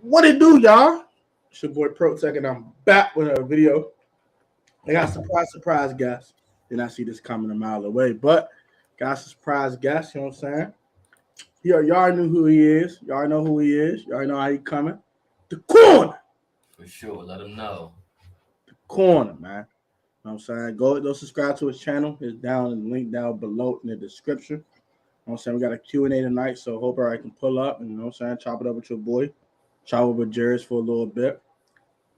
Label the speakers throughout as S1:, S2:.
S1: What it do, y'all? It's your boy Protech, and I'm back with a video. I got surprise guest. Did not see this coming a mile away, but got a surprise guest. You know what I'm saying? Y'all knew who he is. Y'all know who he is. Y'all know how he coming. The corner.
S2: For sure. Let them know.
S1: The corner, man. You know what I'm saying? Go subscribe to his channel. It's down in the link down below in the description. You know what I'm saying? We got a Q&A tonight, so hope I can pull up and you know what I'm saying, chop it up with your boy. Chop up with Jeris for a little bit.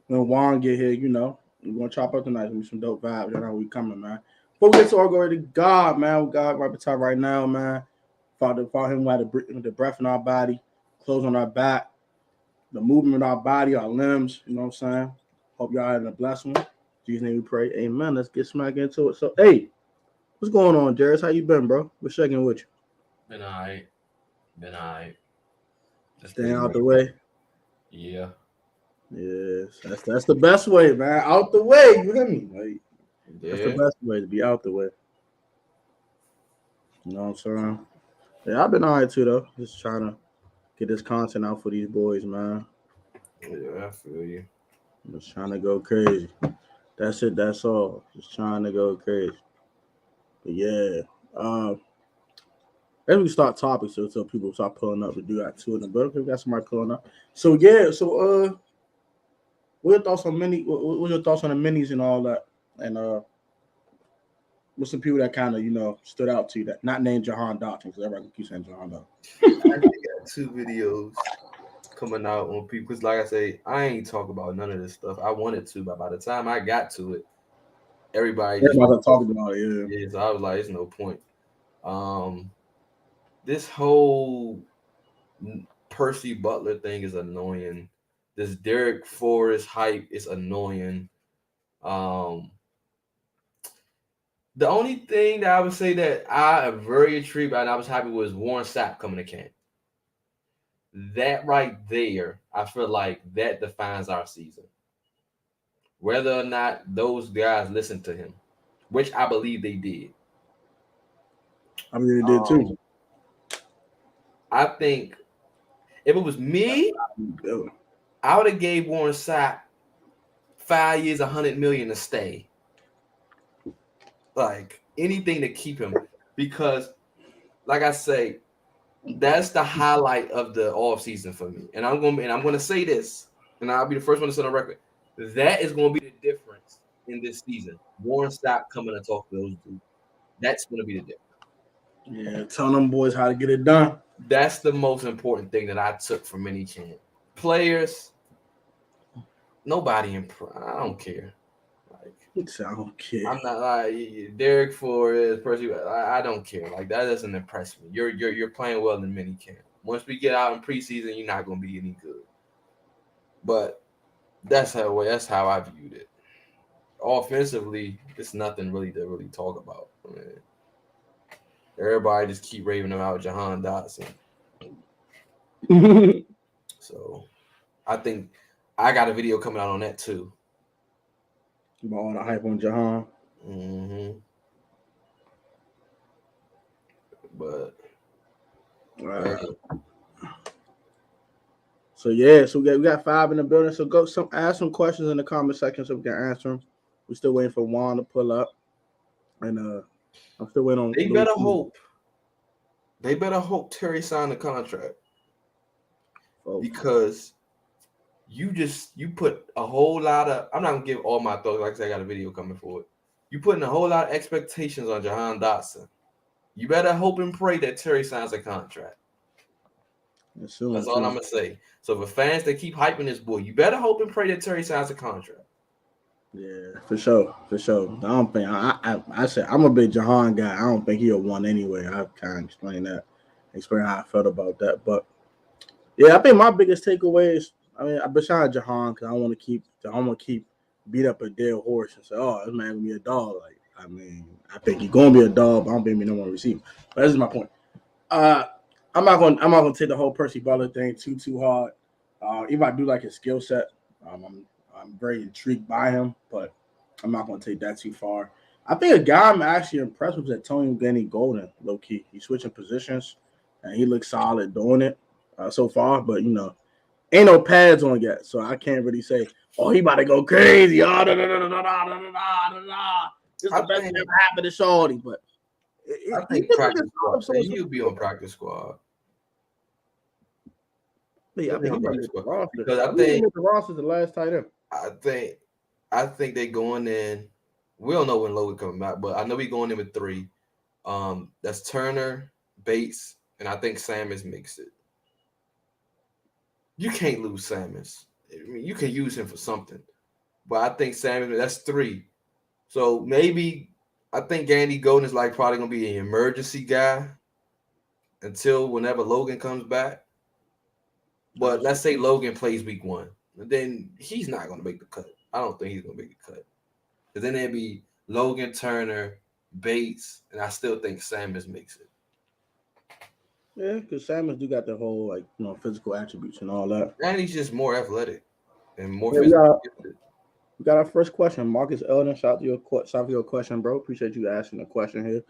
S1: When Juan get here, you know, we're gonna chop up tonight. Gonna be some dope vibes. You know how we coming, man. Before we get to our glory to God, man, we got right beside right now, man. Father him by the breath in our body, clothes on our back, the movement of our body, our limbs. You know what I'm saying? Hope y'all having a blessed one. In Jesus' name we pray. Amen. Let's get smack into it. So, hey, what's going on, Jeris? How you been, bro? We're checking with you.
S2: Been all right.
S1: Staying out the way.
S2: Yeah.
S1: Yes, that's the best way, man. Out the way, you hear me? Like, that's the best way to be out the way. You know what I'm saying? Yeah, I've been all right too, though. Just trying to get this content out for these boys, man.
S2: Yeah, I feel you.
S1: Just trying to go crazy. That's it. That's all. Just trying to go crazy. But yeah, as we start topics, so people start pulling up. We do got two of them, but okay, we got somebody pulling up. So yeah, what your thoughts on What your thoughts on the minis and all that? And what's some people that kind of stood out to you that not named Jahan Dotson because everybody keeps saying Jahan Dotson.
S3: I actually got two videos coming out on people because, like I say, I ain't talk about none of this stuff. I wanted to, but by the time I got to it, everybody
S1: was talking about it.
S3: Yeah, so I was like, "It's no point." This whole Percy Butler thing is annoying. This Derek Forrest hype is annoying. The only thing that I would say that I am very intrigued by and I was happy was Warren Sapp coming to camp. That right there, I feel like that defines our season. Whether or not those guys listened to him, which I believe they did.
S1: I mean, they did too.
S3: I think if it was me, I would have gave Warren Sapp 5 years, $100 million to stay. Like anything to keep him, because, like I say, that's the highlight of the offseason for me. And I'm gonna say this, and I'll be the first one to set on record. That is gonna be the difference in this season. Warren Sapp coming to talk to those dudes. That's gonna be the difference.
S1: Yeah, telling them boys how to get it done.
S3: That's the most important thing that I took from mini camp. Players, nobody I don't care.
S1: I don't care.
S3: I'm not like Derek Forrest, Percy. I don't care. Like that doesn't impress me. You're playing well in mini camp. Once we get out in preseason, you're not gonna be any good. But that's how I viewed it. Offensively, it's nothing really to talk about. I mean, everybody just keep raving about Jahan Dotson. So I think I got a video coming out on that too.
S1: About all the hype on Jahan.
S3: Mm-hmm. But
S1: so yeah, so we got 5 in the building. So ask some questions in the comment section so we can answer them. We're still waiting for Juan to pull up, and I'm still waiting on.
S3: They better hope. They better hope Terry signed the contract because you put a whole lot of. I'm not gonna give all my thoughts. Like I said, I got a video coming for it. You putting a whole lot of expectations on Jahan Dotson. You better hope and pray that Terry signs a contract. That's all I'm gonna say. So for fans that keep hyping this boy, you better hope and pray that Terry signs a contract.
S1: Yeah, for sure. I don't think I said I'm a big Jahan guy. I don't think he'll won anyway. I've kind of explain how I felt about that. But yeah, I think my biggest takeaway is, I mean, besides Jahan, because I want to keep beat up a dead horse and say, oh, this man gonna be a dog. Like, I mean, I think he's gonna be a dog, but I don't think he no one receiver. But this is my point. I'm not gonna take the whole Percy Butler thing too hard. Even I do like his skill set. I'm very intrigued by him, but I'm not gonna take that too far. I think a guy I'm actually impressed with is Antonio Gandy Golden, low key. He's switching positions and he looks solid doing it so far. But Ain't no pads on yet, so I can't really say, oh, he about to go crazy. Oh, da, da, da, da, da, da, da, da, da. This is the best thing ever happened to Shorty, but
S3: I think practice squad. He'll be on practice squad.
S1: Yeah, I think he might make the roster.
S3: Because I think
S1: the roster is the last tight end.
S3: I think they going in. We don't know when Logan coming back, but I know we going in with 3. That's Turner, Bates, and I think Sammons makes it. You can't lose Sammons. I mean, you can use him for something, but I think Sammons, that's 3. So maybe I think Gandy Golden is like probably gonna be an emergency guy until whenever Logan comes back. But let's say Logan plays week 1, then he's not gonna make the cut. I don't think he's gonna make the cut. Because then it'd be Logan, Turner, Bates, and I still think Sammons makes it.
S1: Yeah, because Sammons do got the whole physical attributes and all that.
S3: And he's just more athletic and more physical.
S1: We got our first question. Marcus Eldon, shout out to your question, bro. Appreciate you asking the question here.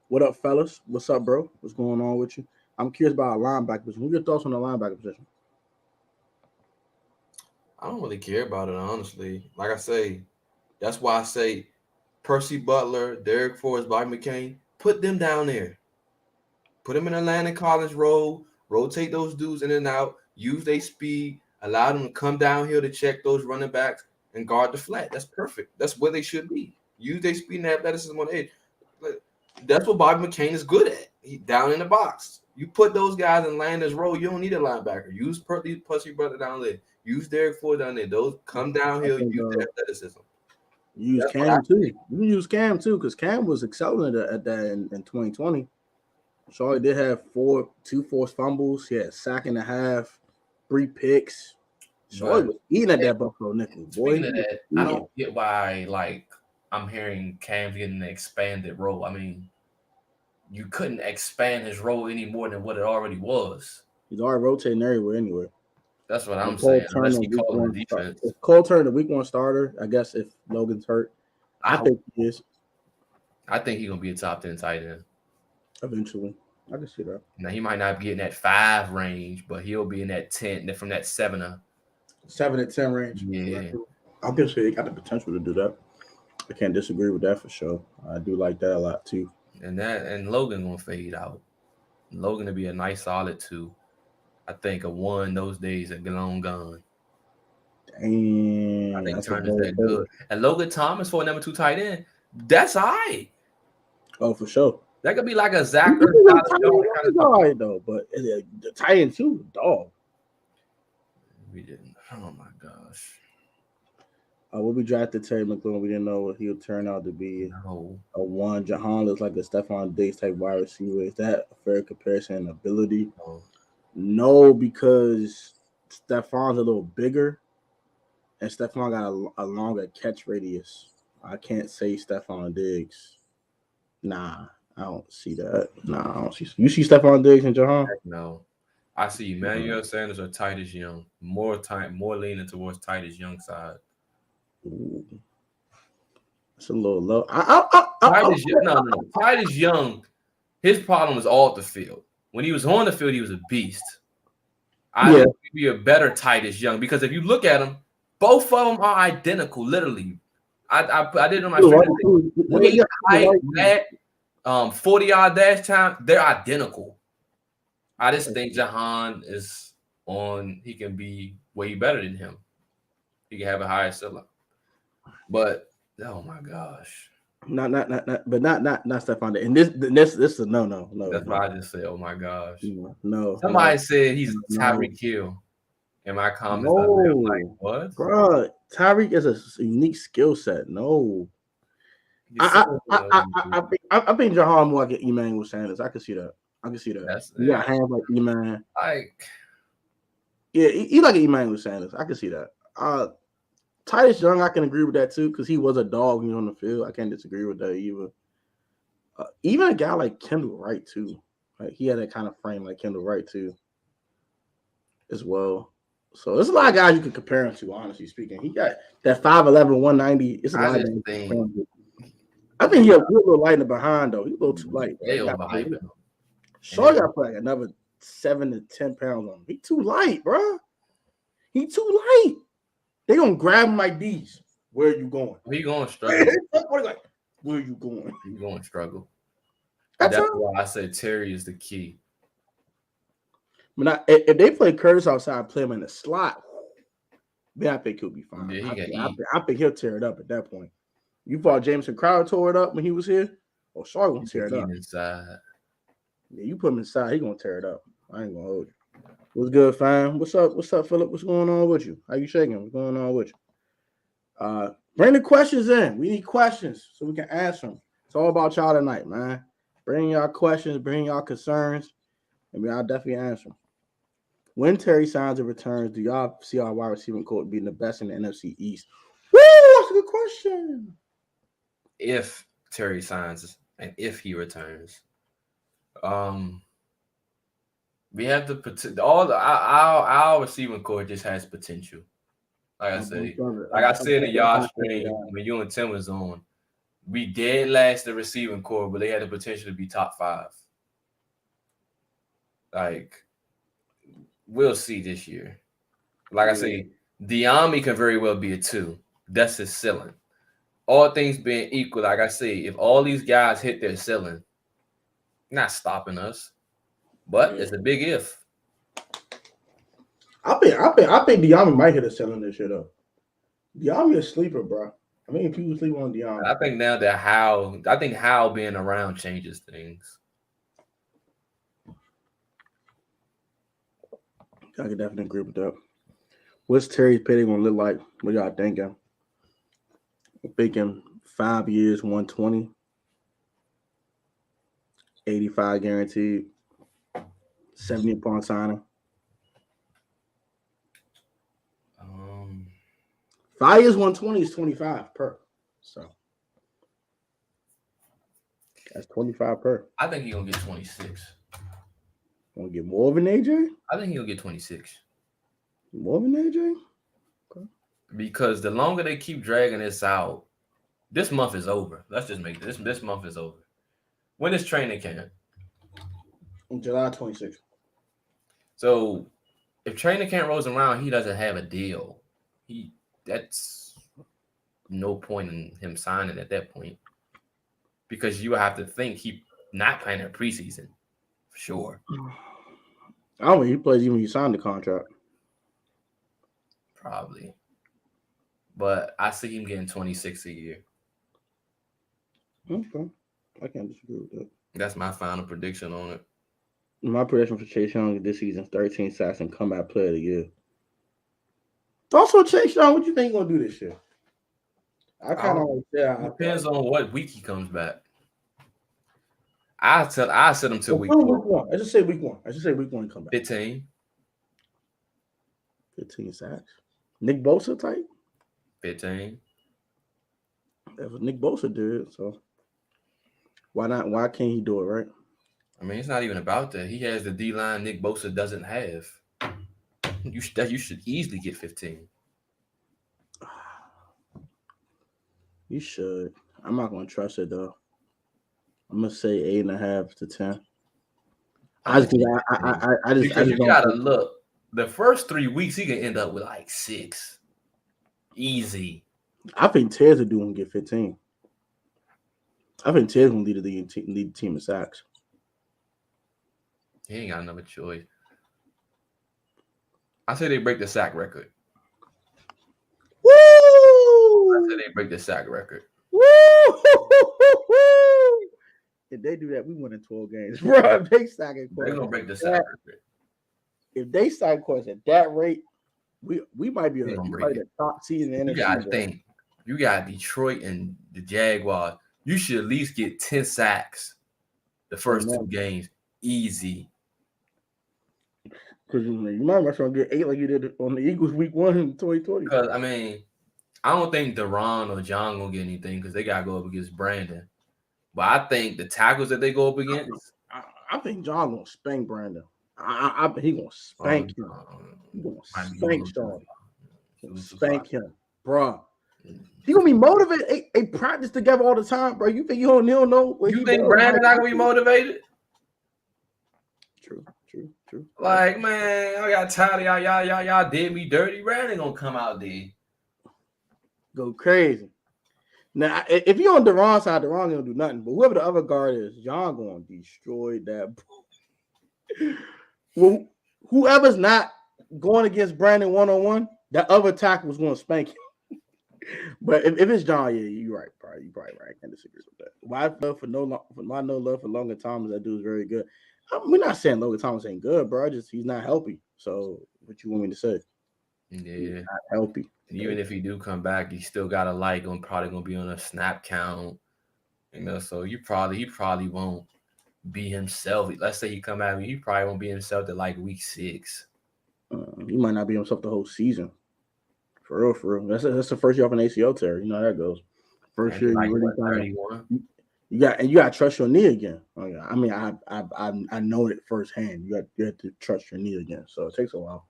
S1: What up, fellas? What's up, bro? What's going on with you? I'm curious about our linebacker position. What are your thoughts on the linebacker position?
S3: I don't really care about it, honestly. Like I say, that's why I say Percy Butler, Derek Forrest, Bobby McCain, put them down there. Put them in a Landon Collins role, rotate those dudes in and out, use their speed, allow them to come downhill to check those running backs and guard the flat. That's perfect. That's where they should be. Use their speed and athleticism on the edge. That's what Bobby McCain is good at. He's down in the box. You put those guys in Landon's role, you don't need a linebacker. Use Percy Butler down there. Use Derek Ford down there. Those come downhill, use their athleticism.
S1: Use Cam too. You can use Cam too, because Cam was excelling at that in 2020. Charlie did have 2 forced fumbles. He had a sack and a half, 3 picks. Charlie was eating at that Buffalo nickel. Boy,
S2: Speaking of that, I don't get why I'm hearing Cam getting an expanded role. I mean, you couldn't expand his role any more than what it already was.
S1: He's already rotating everywhere anyway.
S2: That's what I'm saying. Unless he calls the defense.
S1: If Cole Turner, the week 1 starter, I guess if Logan's hurt, I think he is.
S2: I think he's gonna be a top 10 tight end.
S1: Eventually. I can see that.
S2: Now he might not be in that 5 range, but he'll be in that 10 from that 7
S1: to 10 range.
S2: Yeah.
S1: I can say he got the potential to do that. I can't disagree with that for sure. I do like that a lot too.
S2: And Logan gonna fade out. Logan to be a nice solid 2. I think a 1 those days are long gone.
S1: Damn.
S2: I think Turner's that good. And Logan Thomas for a number 2 tight end, that's all right.
S1: Oh, for sure.
S2: That could be like a Zach
S1: all right though, but the tight end too, dog.
S2: We didn't. Oh my gosh.
S1: When we drafted Terry McLaurin, we didn't know what he would turn out to be.
S2: No.
S1: A 1. Jahan looks like a Stephon Diggs type wide receiver. Is that a fair comparison in ability? No, because Stephon's a little bigger, and Stephon got a longer catch radius. I can't say Stephon Diggs. Nah, I don't see that. Nah, I don't see. You see Stephon Diggs and Jahan?
S2: No. I see Emmanuel Sanders or Titus Young. More leaning towards Titus Young side.
S1: Ooh. It's a little low.
S2: Titus Young, his problem was all at the field. When he was on the field, he was a beast. I think he'd be a better Titus Young because if you look at them, both of them are identical, literally. I did it on my stream. Height, 40-yard dash time, they're identical. I just think Jahan is on. He can be way better than him. He can have a higher ceiling. But oh my gosh,
S1: not Stephon Diggs. And this is a no.
S2: That's why I just said, oh my gosh.
S1: No.
S2: Somebody said he's Tyreek Hill. In my comments, I'm like, what?
S1: Bro, Tyreek is a unique skill set. No. I think Jahan more like Emmanuel Sanders. I can see that. You got hands like Eman. He like Emmanuel Sanders. I can see that. Titus Young, I can agree with that too, because he was a dog on the field. I can't disagree with that either. Even a guy like Kendall Wright too. Like he had that kind of frame like Kendall Wright too, as well. So there's a lot of guys you can compare him to, honestly speaking. He got that 5'11", 190. It's a lot of I think he's a little light in the behind though. He's a little too light. Shaw got to put like another 7 to 10 pounds on him. He's too light, bro. He too light. They gonna grab him like these. Where are you going?
S2: He going to struggle.
S1: Like, where are you going?
S2: He going to struggle.
S1: That's
S2: why I said Terry is the key.
S1: But if they play Curtis outside, play him in the slot, then I think he'll be fine.
S2: Yeah,
S1: I think he'll tear it up at that point. You thought Jameson Crowder tore it up when he was here? Oh, Shaw gonna tear it up.
S2: Inside.
S1: Yeah, you put him inside, he gonna tear it up. I ain't gonna hold you. What's good, fam? What's up, Philip? What's going on with you? How you shaking? What's going on with you? Bring the questions in. We need questions so we can answer them. It's all about y'all tonight, man. Bring y'all questions, bring y'all concerns, and I'll definitely answer them. When Terry signs and returns, do y'all see our wide receiving coach being the best in the NFC East? Woo, that's a good question.
S2: If Terry signs and if he returns, we have the our receiving core just has potential. Like I said in y'all stream when you and Tim was on, we dead last the receiving core, but they had the potential to be top 5. Like, we'll see this year. Like I say, Diami can very well be a 2. That's his ceiling. All things being equal, like I say, if all these guys hit their ceiling, not stopping us. But it's a big if.
S1: I think Diami might hit a ceiling this year though. Diami a sleeper, bro. I mean, people sleep on Diami.
S2: I think now that How being around changes things.
S1: I can definitely agree with that. What's Terry's pay gonna look like? What y'all thinking? I'm thinking 5 years, 120, 85 guaranteed, 70 upon signing. 5 years, 120 is 25 per. So that's 25 per.
S2: I think he's gonna get 26.
S1: Want to get more of an AJ?
S2: I think he'll get 26.
S1: More of an AJ? Okay.
S2: Because the longer they keep dragging this out, this month is over. Let's just make this month is over. When is training camp?
S1: On July 26th.
S2: So if training camp rolls around, he doesn't have a deal. That's no point in him signing at that point. Because you have to think he not playing in preseason. For sure.
S1: I don't think he plays even when you signed the contract.
S2: Probably. But I see him getting 26 a year.
S1: Okay. I can't disagree with that.
S2: That's my final prediction on it.
S1: My prediction for Chase Young this season is 13 sacks and comeback player of the year. Also, Chase Young, what you think he's going to do this year? I kind of
S2: depends on what week he comes back. I set him to week
S1: 1. I just say week 1. He come back.
S2: 15
S1: sacks. Nick Bosa type?
S2: 15.
S1: That's what Nick Bosa did, so why not? Why can't he do it, right?
S2: I mean, it's not even about that. He has the D-line Nick Bosa doesn't have. You should easily get 15.
S1: You should. I'm not going to trust it, though. I'm going to say 8.5 to 10. I just
S2: you got to look. The first 3 weeks, he can end up with like 6. Easy.
S1: I think Ted's going to get 15. I think Ted's going to lead the team in sacks.
S2: He ain't got another choice. I say they break the sack record.
S1: Woo!
S2: I say they break the sack record.
S1: Woo! If they do that, we win in 12 games, bro. If they sack it,
S2: they're gonna break the sack record.
S1: If they sack course at that rate, we might be the top seed in the NFC.
S2: You gotta think. You got Detroit and the Jaguars. You should at least get 10 sacks the first 2 games. Easy.
S1: Because you might as well get 8 like you did on the Eagles week 1 in 2020.
S2: Because, I mean, I don't think Deron or John going to get anything because they got to go up against Brandon. But I think the tackles that they go up against.
S1: I think John going to spank Brandon. I think he's going to spank him. He's going to spank Sean. Spank him. Bro. He going to be motivated. They practice together all the time, bro. You think he don't know?
S2: You think Brandon not going to be motivated?
S1: True. True.
S2: Like, man, I got tired of y'all did me dirty. Brandon gonna come out there.
S1: Go crazy. Now, if you're on Deron's side, Deron gonna do nothing. But whoever the other guard is, John gonna destroy that. Well, whoever's not going against Brandon 1-on-1, that other tackle was gonna spank him. But if it's John, yeah, you're right, bro. You're probably right. I can't disagree with that. Why love for no love for Logan Thomas? That dude's very good. We're not saying Logan Thomas ain't good, bro. Just he's not healthy. So what you want me to say?
S2: Yeah,
S1: he's not healthy.
S2: Even if he do come back, he still got probably gonna be on a snap count. So he probably won't be himself. Let's say he come back, he probably won't be himself at like week 6.
S1: He might not be himself the whole season. For real. That's the first year off an ACL tear. You know how that goes. First year,
S2: like,
S1: you really
S2: 31.
S1: You got to trust your knee again. I mean, I know it firsthand. You have to trust your knee again. So it takes a while.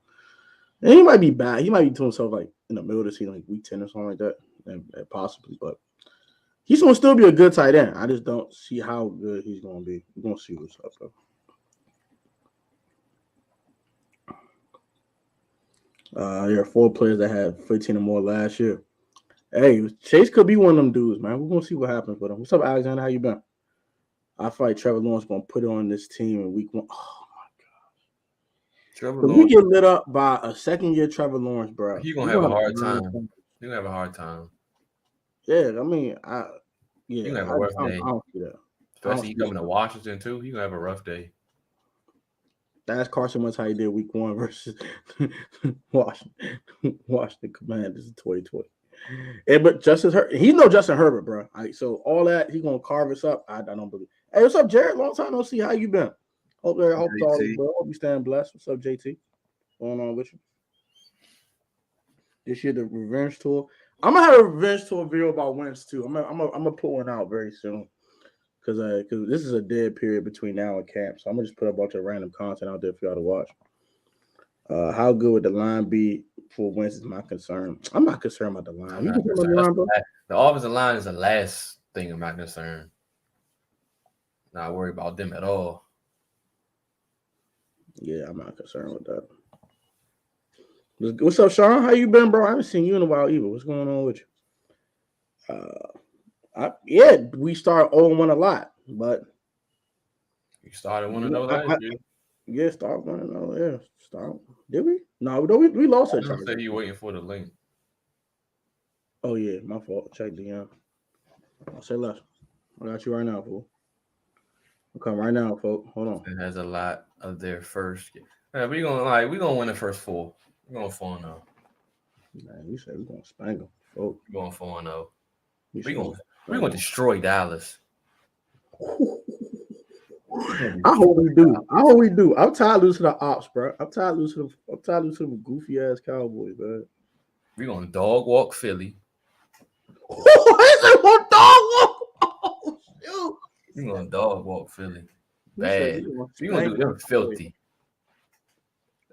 S1: And he might be bad. He might be doing himself like in the middle of the season, like week 10 or something like that, and possibly. But he's gonna still be a good tight end. I just don't see how good he's gonna be. We're gonna see what's up though. There are 4 players that had 15 or more last year. Hey, Chase could be one of them dudes, man. We're gonna see what happens with him. What's up, Alexander? How you been? I feel like Trevor Lawrence gonna put it on this team in week 1. Oh my god!
S2: Trevor
S1: If
S2: Lawrence,
S1: we get lit up by a second-year Trevor Lawrence, bro,
S2: he's gonna have a hard time. He's gonna have a hard time.
S1: Yeah, I mean,
S2: he's gonna have a rough day.
S1: I don't see that.
S2: Especially coming to Washington too. He's gonna have a rough day.
S1: That's Carson Wentz how he did week 1 versus Washington Commanders in 2020. Yeah, but he's no Justin Herbert, bro. So all that he's gonna carve us up. I don't believe. Hey, what's up, Jared? Long time no see. How you been? Hope all is well. Hope you staying blessed. What's up, JT? What's going on with you? This year the revenge tour. I'm gonna have a revenge tour video about Wentz too. I'm gonna put one out very soon. Because this is a dead period between now and camp. So I'm going to just put a bunch of random content out there for y'all to watch. How good would the line be for Wentz is my concern. I'm not concerned about the line.
S2: The offensive line is the last thing of my concern. Not worried about them at all.
S1: Yeah, I'm not concerned with that. What's up, Sean? How you been, bro? I haven't seen you in a while either. What's going on with you? We started 0-1 a lot, but
S2: you started 1-0 last year.
S1: Yeah, start 1-0. Yeah, start. Did we? No, we lost it.
S2: I said you waiting for the link.
S1: Oh yeah, my fault. Check the I'll say less. I got you right now, fool. I'll come right now, folks. Hold on.
S2: It has a lot of their first. Yeah, we gonna win the first 4. We're going 4-0.
S1: Man, we said we're gonna spank them, folks.
S2: We're going 4-0. We're gonna destroy Dallas.
S1: I hope we do. I'm tired of losing to the ops, bro. I'm tired of losing to them goofy ass Cowboys, man.
S2: We're gonna dog walk Philly.
S1: Dog walk? Oh, shoot.
S2: We're gonna dog walk Philly. Bad. We're gonna do them filthy.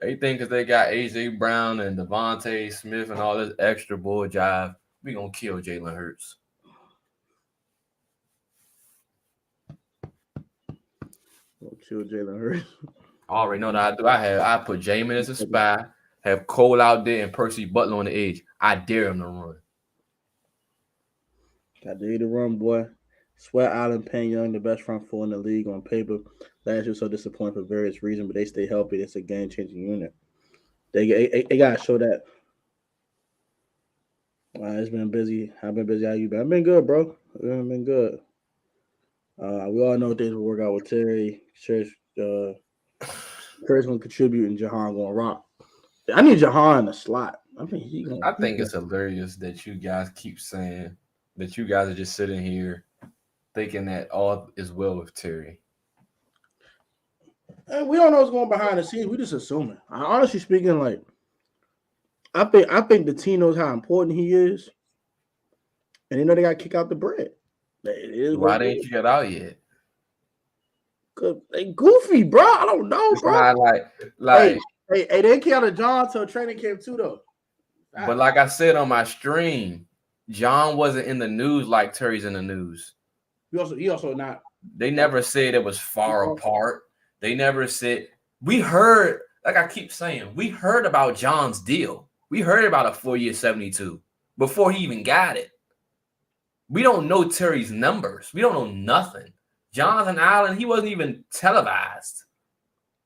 S2: They think because they got AJ Brown and Devontae Smith and all this extra bull jive, we gonna kill Jalen Hurts.
S1: Kill Jalen Hurts.
S2: I already know that I do. I put Jamin as a spy, have Cole out there and Percy Butler on the edge. I dare him to run.
S1: I dare you to run, boy. Sweat Island, Penn Young, the best front 4 in the league on paper. Last year so disappointed for various reasons, but they stay healthy. It's a game-changing unit. They gotta show that. It's been busy. I've been busy. How you been? I've been good, bro. I've been good. We all know things will work out with Terry. Curry's gonna contribute and Jahan gonna rock. I need Jahan in the slot. I think
S2: it's hilarious that you guys keep saying that you guys are just sitting here thinking that all is well with Terry.
S1: We don't know what's going behind the scenes. We just assuming. Honestly speaking, like I think the team knows how important he is, and they know they got to kick out the bread.
S2: Why didn't you get out yet?
S1: Cause they goofy, bro. I don't know,
S2: it's
S1: bro.
S2: Not like
S1: hey, they came out of John to a training camp too, though.
S2: But like I said on my stream, John wasn't in the news like Terry's in the news.
S1: He also not.
S2: They never said it was far apart. They never said We heard, like I keep saying, we heard about John's deal. We heard about a 4-year 72 before he even got it. We don't know Terry's numbers. We don't know nothing. Jonathan Allen, he wasn't even televised.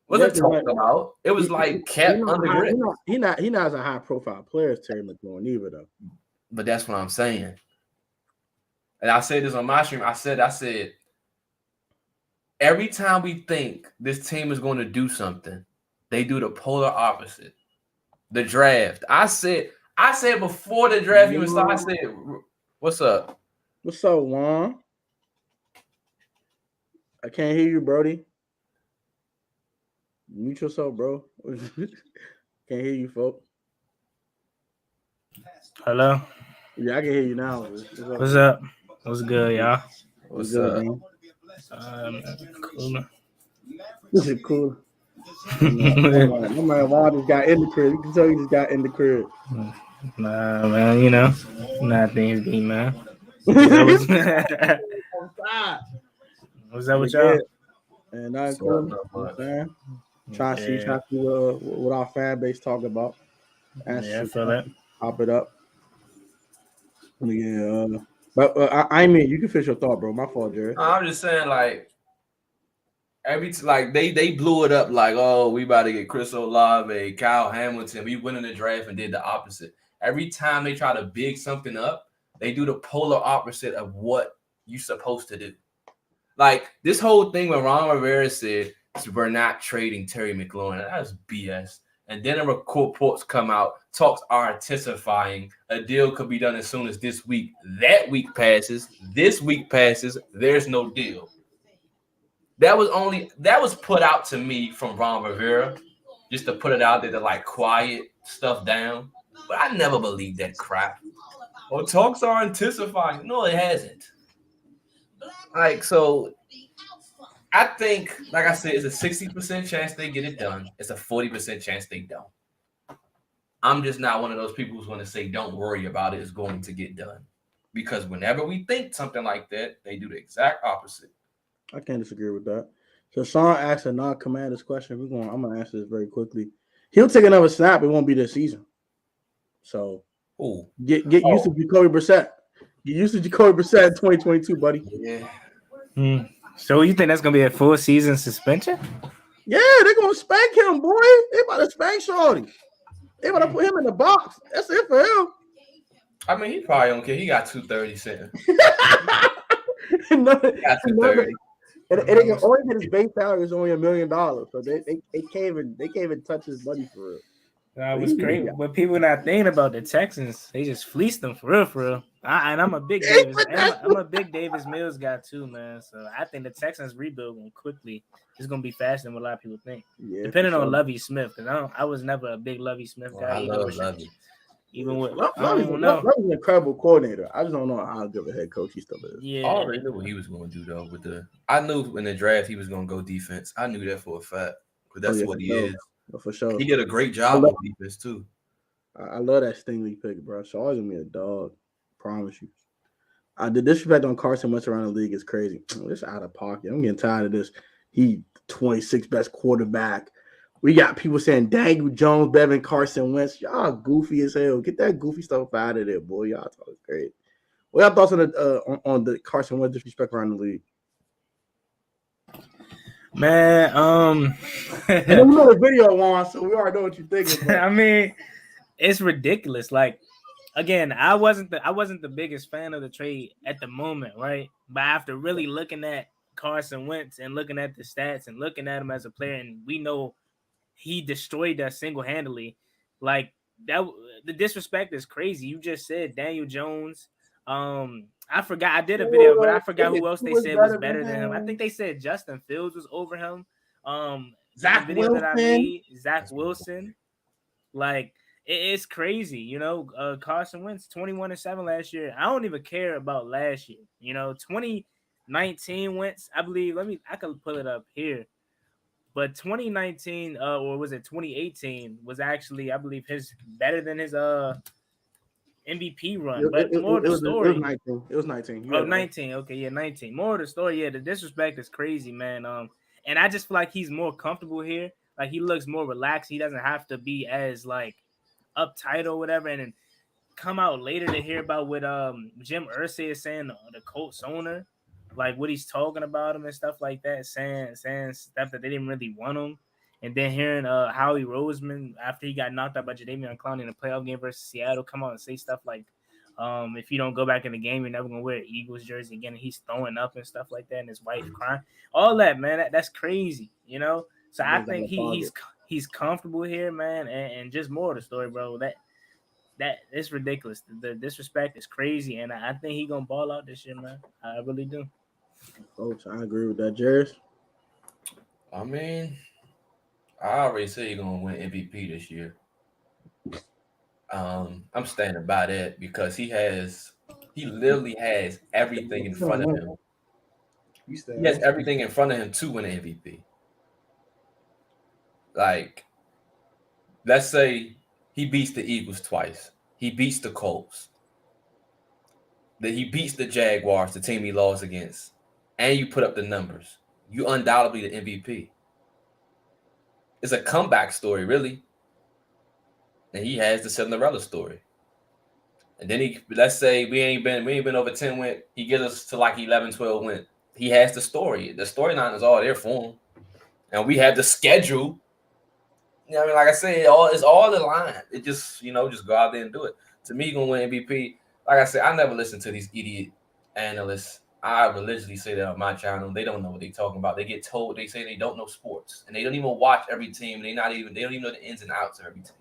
S2: Wasn't talked about. It was like kept under grip.
S1: He not as a high profile player as Terry McLaurin either though.
S2: But that's what I'm saying. And I said this on my stream. I said, every time we think this team is going to do something, they do the polar opposite. The draft. I said before the draft even started, I said, what's up?
S1: What's up, Juan? I can't hear you, Brody. Mute yourself, bro. Can't hear you, folks.
S4: Hello?
S1: Yeah, I can hear you now.
S4: What's up? What's good, y'all?
S2: What's up?
S4: Cool.
S1: This is cool. My man Juan just got in the crib. You can tell he just got in the crib.
S4: Nah, man, you know, nothing be, man. What's up with y'all?
S1: And that's cool. Man. Try to see what our fan base talk about.
S4: I feel that.
S1: Pop it up. Yeah. But I mean, you can finish your thought, bro. My fault, Jerry.
S2: I'm just saying, like, they blew it up like, oh, we about to get Chris Olave, Kyle Hamilton. We went in the draft and did the opposite. Every time they try to big something up, they do the polar opposite of what you're supposed to do. Like this whole thing when Ron Rivera said we're not trading Terry McLaurin, that's BS. And then the reports come out, talks are intensifying. A deal could be done as soon as this week. That week passes. This week passes. There's no deal. That was put out to me from Ron Rivera, just to put it out there to like quiet stuff down. But I never believed that crap. Well, talks are intensifying. No, it hasn't. Like, so I think, like I said, it's a 60% chance they get it done. It's a 40% chance they don't. I'm just not one of those people who's going to say, don't worry about it. It's going to get done. Because whenever we think something like that, they do the exact opposite.
S1: I can't disagree with that. So Sean asked a non-commander's question. I'm going to answer this very quickly. He'll take another snap. It won't be this season. So get used to Jacoby Brissett. Get used to Jacoby Brissett in 2022, buddy.
S2: Yeah.
S4: So you think that's going to be a full season suspension?
S1: Yeah, they're going to spank him, boy. They about to spank Shorty. They about to put him in the box. That's it for him.
S2: I mean, he probably don't care. He got 230 cents.
S1: He got 230. And they can only get his base salary is only $1 million. So they can't even touch his money for real.
S4: That was great. But people not thinking about the Texans, they just fleeced them for real. And I'm a big I'm a big Davis Mills guy too, man. So I think the Texans rebuild going quickly. It's gonna be faster than what a lot of people think. Yeah, depending on Lovie Smith, because I was never a big Lovie Smith guy.
S2: I love Lovie.
S1: Even with Lovie's an incredible coordinator. I just don't know how good of a head coach he still is.
S2: Yeah, I already knew what he was going to do though. I knew in the draft he was going to go defense. I knew that for a fact because that's what he is.
S1: For sure,
S2: he did a great job on defense too.
S1: I love that Stingley pick, bro. Shaw's gonna be a dog. Promise you. The disrespect on Carson Wentz around the league is crazy. It's out of pocket. I'm getting tired of this. He 26th best quarterback. We got people saying Daniel Jones better than Carson Wentz. Y'all goofy as hell. Get that goofy stuff out of there, boy. Y'all talk great. What y'all thoughts on the Carson Wentz disrespect around the league?
S4: Man,
S1: and then we know the video, Juan, so we already know what you're thinking.
S4: I mean, it's ridiculous. Like, again, I wasn't the biggest fan of the trade at the moment, right? But after really looking at Carson Wentz and looking at the stats and looking at him as a player, and we know he destroyed us single-handedly. Like that, the disrespect is crazy. You just said Daniel Jones. I forgot. I did a video, but I forgot who else they said was better than him. I think they said Justin Fields was over him.
S1: Zach Wilson.
S4: That I made, Zach Wilson. Like it's crazy, you know. Carson Wentz 21-7 last year. I don't even care about last year. You know, 2019 Wentz. I believe. I could pull it up here. But 2019, or was it 2018, was actually, I believe, better than his MVP run. But more of the story.
S1: It was 19.
S4: Oh, 19. Okay, yeah, 19. More of the story. Yeah, the disrespect is crazy, man. And I just feel like he's more comfortable here. like he looks more relaxed. He doesn't have to be as like uptight or whatever. And then come out later to hear about what Jim Irsay is saying, the Colts owner, like what he's talking about him and stuff like that, saying stuff that they didn't really want him. And then hearing Howie Roseman after he got knocked out by Jadeveon Clowney in the playoff game versus Seattle come out and say stuff like, if you don't go back in the game, you're never gonna wear an Eagles jersey again. And he's throwing up and stuff like that, and his wife crying. All that, man, that's crazy, you know. So I think he's comfortable here, man, and just more of the story, bro. That it's ridiculous. The disrespect is crazy, and I think he gonna ball out this year, man. I really do.
S1: Folks, I agree with that, Jeris.
S2: I mean, I already said he's gonna win MVP this year. I'm standing by that because he literally has everything in front of him. He has everything in front of him to win an MVP. Like, let's say he beats the Eagles twice. He beats the Colts. Then he beats the Jaguars, the team he lost against. And you put up the numbers. You undoubtedly the MVP. It's a comeback story, really. And he has the Cinderella story. And then let's say we ain't been over 10 win. He gets us to like 11, 12 win. He has the story. The storyline is all there for him. And we have the schedule. You know what I mean? Like I said, it's all the line. It just, just go out there and do it. To me, he's going to win MVP. Like I said, I never listen to these idiot analysts. I religiously say that on my channel. They don't know what they're talking about. They get told, they say they don't know sports. And they don't even watch every team. They don't even know the ins and outs of every team.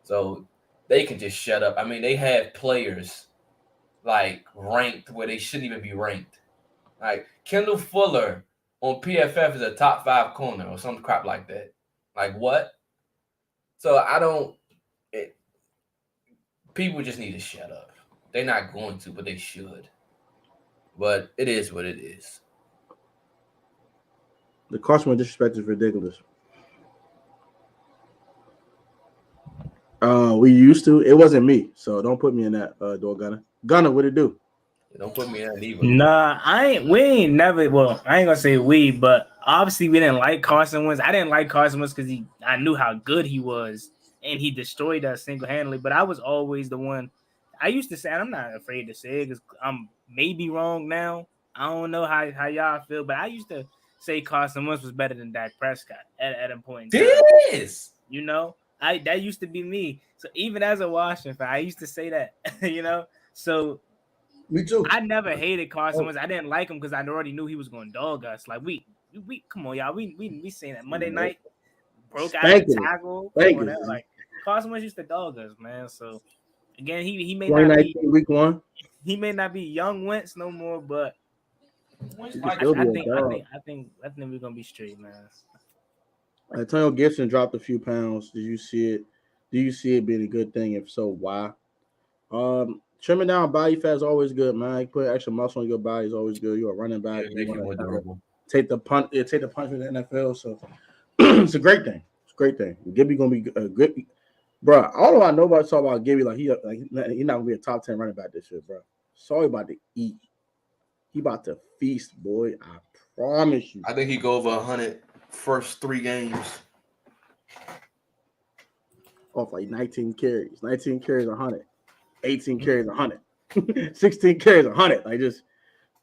S2: So they can just shut up. I mean, they have players like ranked where they shouldn't even be ranked. Like Kendall Fuller on PFF is a top 5 corner or some crap like that. Like what? So people just need to shut up. They're not going to, but they should. But it is what it is.
S1: The Carson Wentz disrespect is ridiculous. We used to. It wasn't me, so don't put me in that door, Gunner. Gunner, what it do?
S2: Don't put me in that either.
S4: Nah, we ain't never. Well, I ain't gonna say we, but obviously we didn't like Carson Wentz. I didn't like Carson Wentz because I knew how good he was, and he destroyed us single-handedly. But I was always the one. I used to say, and I'm not afraid to say it because I'm maybe wrong now. I don't know how y'all feel, but I used to say Carson Wentz was better than Dak Prescott at a point in time.
S2: Yes.
S4: That used to be me. So even as a Washington fan, I used to say that, So
S1: me too.
S4: I never hated Carson Wentz. I didn't like him because I already knew he was going to dog us. Like we come on, y'all. We seen that Monday night broke out of the tackle. Like Carson Wentz used to dog us, man. So again, he may not be
S1: week 1.
S4: He may not be young Wentz no more, but I think we're gonna be straight, man.
S1: Antonio Gibson dropped a few pounds. Did you see it? Do you see it being a good thing? If so, why? Trimming down body fat is always good, man. You put extra muscle on your body is always good. You're a running back. You take the punch with the NFL. So it's a great thing. It's a great thing. Gibby gonna be good. Bro, all I know about talk about Gibby, he's not gonna be a top 10 running back this year, bro. Sorry about to eat. He about to feast, boy. I promise you.
S2: I think he go over 100 first 3 games.
S1: Off like 19 carries. 19 carries, 100. 18 carries, 100. 16 carries, 100. Like just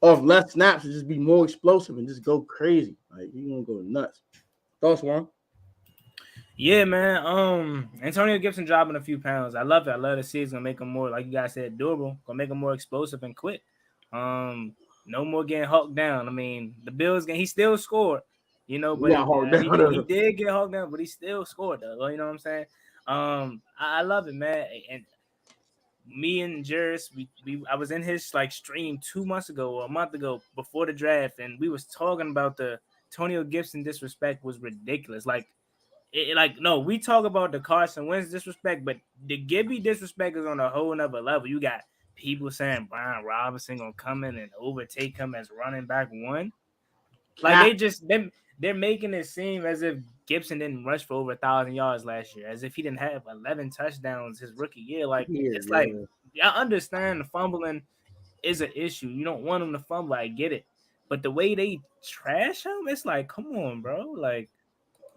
S1: off less snaps and just be more explosive and just go crazy. Like you're gonna go nuts. Thoughts, Juan?
S4: Yeah, man. Antonio Gibson dropping a few pounds. I love it. I love to see it's gonna make him more, like you guys said, durable. Gonna make him more explosive and quick. No more getting hulked down. I mean, the Bills game, he still scored, but he did get hulked down, but he still scored though. You know what I'm saying? I love it, man. And me and Jeris, I was in his stream 2 months ago or a month ago before the draft, and we was talking about the Antonio Gibson disrespect was ridiculous. No, we talk about the Carson Wentz disrespect, but the Gibby disrespect is on a whole nother level. You got people saying Brian Robinson gonna come in and overtake him as running back 1. Like they're making it seem as if Gibson didn't rush for over 1,000 yards last year, as if he didn't have 11 touchdowns his rookie year. Like I understand the fumbling is an issue. You don't want him to fumble. I get it, but the way they trash him, it's like, come on, bro. Like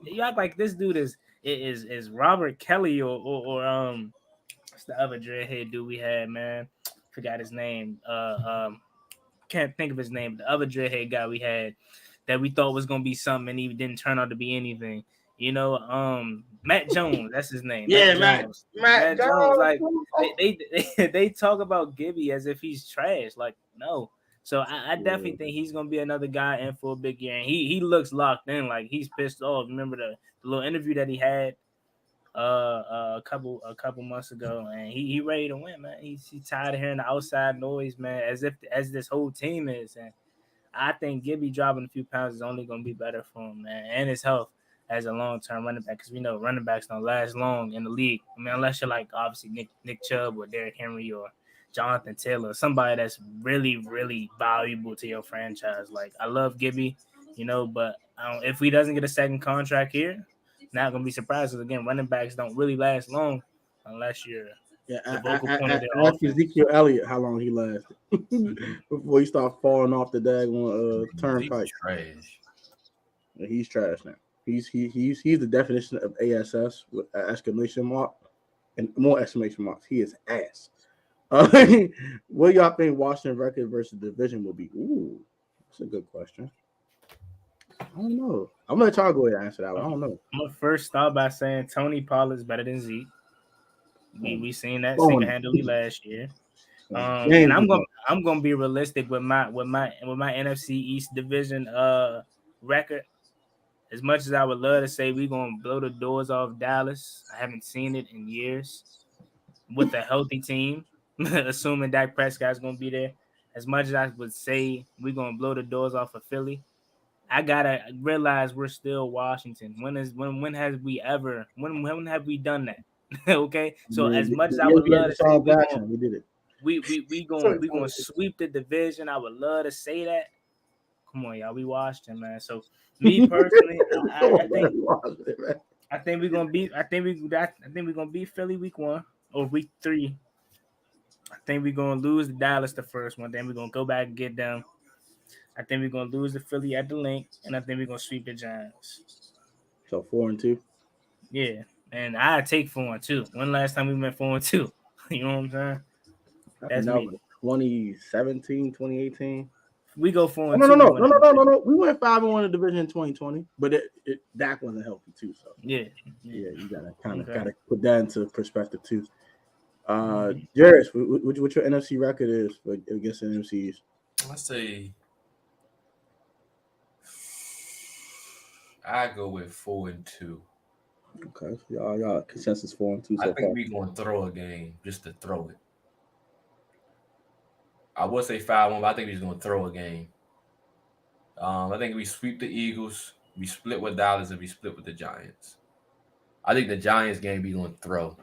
S4: You act like this dude is Robert Kelly or what's the other dreadhead dude we had, man? Forgot his name. Can't think of his name. The other dreadhead guy we had that we thought was gonna be something and he didn't turn out to be anything. You know, Matt Jones, that's his name.
S1: Yeah,
S4: Matt Jones.
S1: Matt
S4: Jones, like
S1: Jones.
S4: they talk about Gibby as if he's trash. Like, no. So I definitely think he's gonna be another guy in for a big year. And he looks locked in, like he's pissed off. Remember the little interview that he had a couple months ago, and he ready to win, man. He's tired of hearing the outside noise, man, as this whole team is. And I think Gibby dropping a few pounds is only gonna be better for him, man, and his health as a long-term running back, because we know running backs don't last long in the league. I mean, unless you're like obviously Nick Chubb or Derrick Henry or Jonathan Taylor, somebody that's really, really valuable to your franchise. Like, I love Gibby, you know, but if he doesn't get a second contract here, not gonna be surprised, because again, running backs don't really last long unless you're the vocal point of their
S1: Ask
S4: offense.
S1: Ezekiel Elliott how long he lasted before he start falling off the daggone turnpike.
S2: He's trash.
S1: He's trash now. He's the definition of ASS with an exclamation mark and more exclamation marks. He is ass. What y'all think Washington record versus division will be? Ooh, that's a good question. I don't know. I'm gonna let y'all go ahead and answer that one. I don't know.
S4: I'm gonna first start by saying Tony Pollard's better than Zeke. We seen that
S1: Oh,
S4: single-handedly last year. And I'm gonna be realistic with my NFC East division record. As much as I would love to say we're gonna blow the doors off Dallas, I haven't seen it in years. With a healthy team, assuming Dak Prescott's gonna be there. As much as I would say we're gonna blow the doors off of Philly, I gotta realize we're still Washington. When have we done that? Okay, so as much as I would love to say
S1: we did it.
S4: we gonna sweep the division, I would love to say that. Come on, y'all, we Washington, man. So me personally, I think we're gonna beat Philly week 1 or week 3. I think we're gonna lose to Dallas the first one. Then we're gonna go back and get them. I think we're gonna lose to Philly at the link, and I think we're gonna sweep the Giants.
S1: So 4-2.
S4: Yeah, and I take 4-2. When last time we went 4-2? You know what I'm saying? That's me.
S1: 2017, 2018.
S4: We go 4-2.
S1: No. We went 5-1 in the division in 2020, but Dak wasn't healthy too. So
S4: yeah,
S1: you gotta gotta put that into perspective too. Jeris, what your NFC record is against the NFCs?
S2: Let's say I go with 4-2.
S1: Okay, y'all consensus 4-2 so far.
S2: I think we're gonna throw a game just to throw it. I would say 5-1, but I think we're just gonna throw a game. I think we sweep the Eagles, we split with Dallas, and we split with the Giants. I think the Giants game we gonna throw.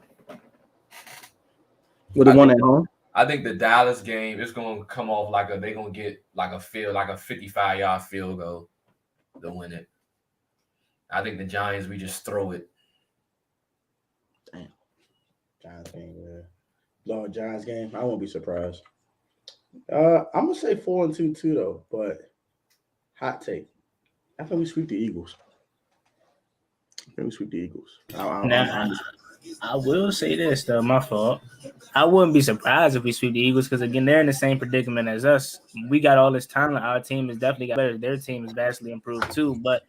S1: With the one at home?
S2: I think the Dallas game is gonna come off they're gonna get like a 55-yard field goal to win it. I think the Giants, we just throw it.
S1: Damn. Giants game, Lord, Giants game. I won't be surprised. I'm gonna say 4-2 too, though. But hot take. I think we sweep the Eagles.
S4: I will say this though, my fault. I wouldn't be surprised if we sweep the Eagles, because again, they're in the same predicament as us. We got all this talent. Our team is definitely got better. Their team is vastly improved too, but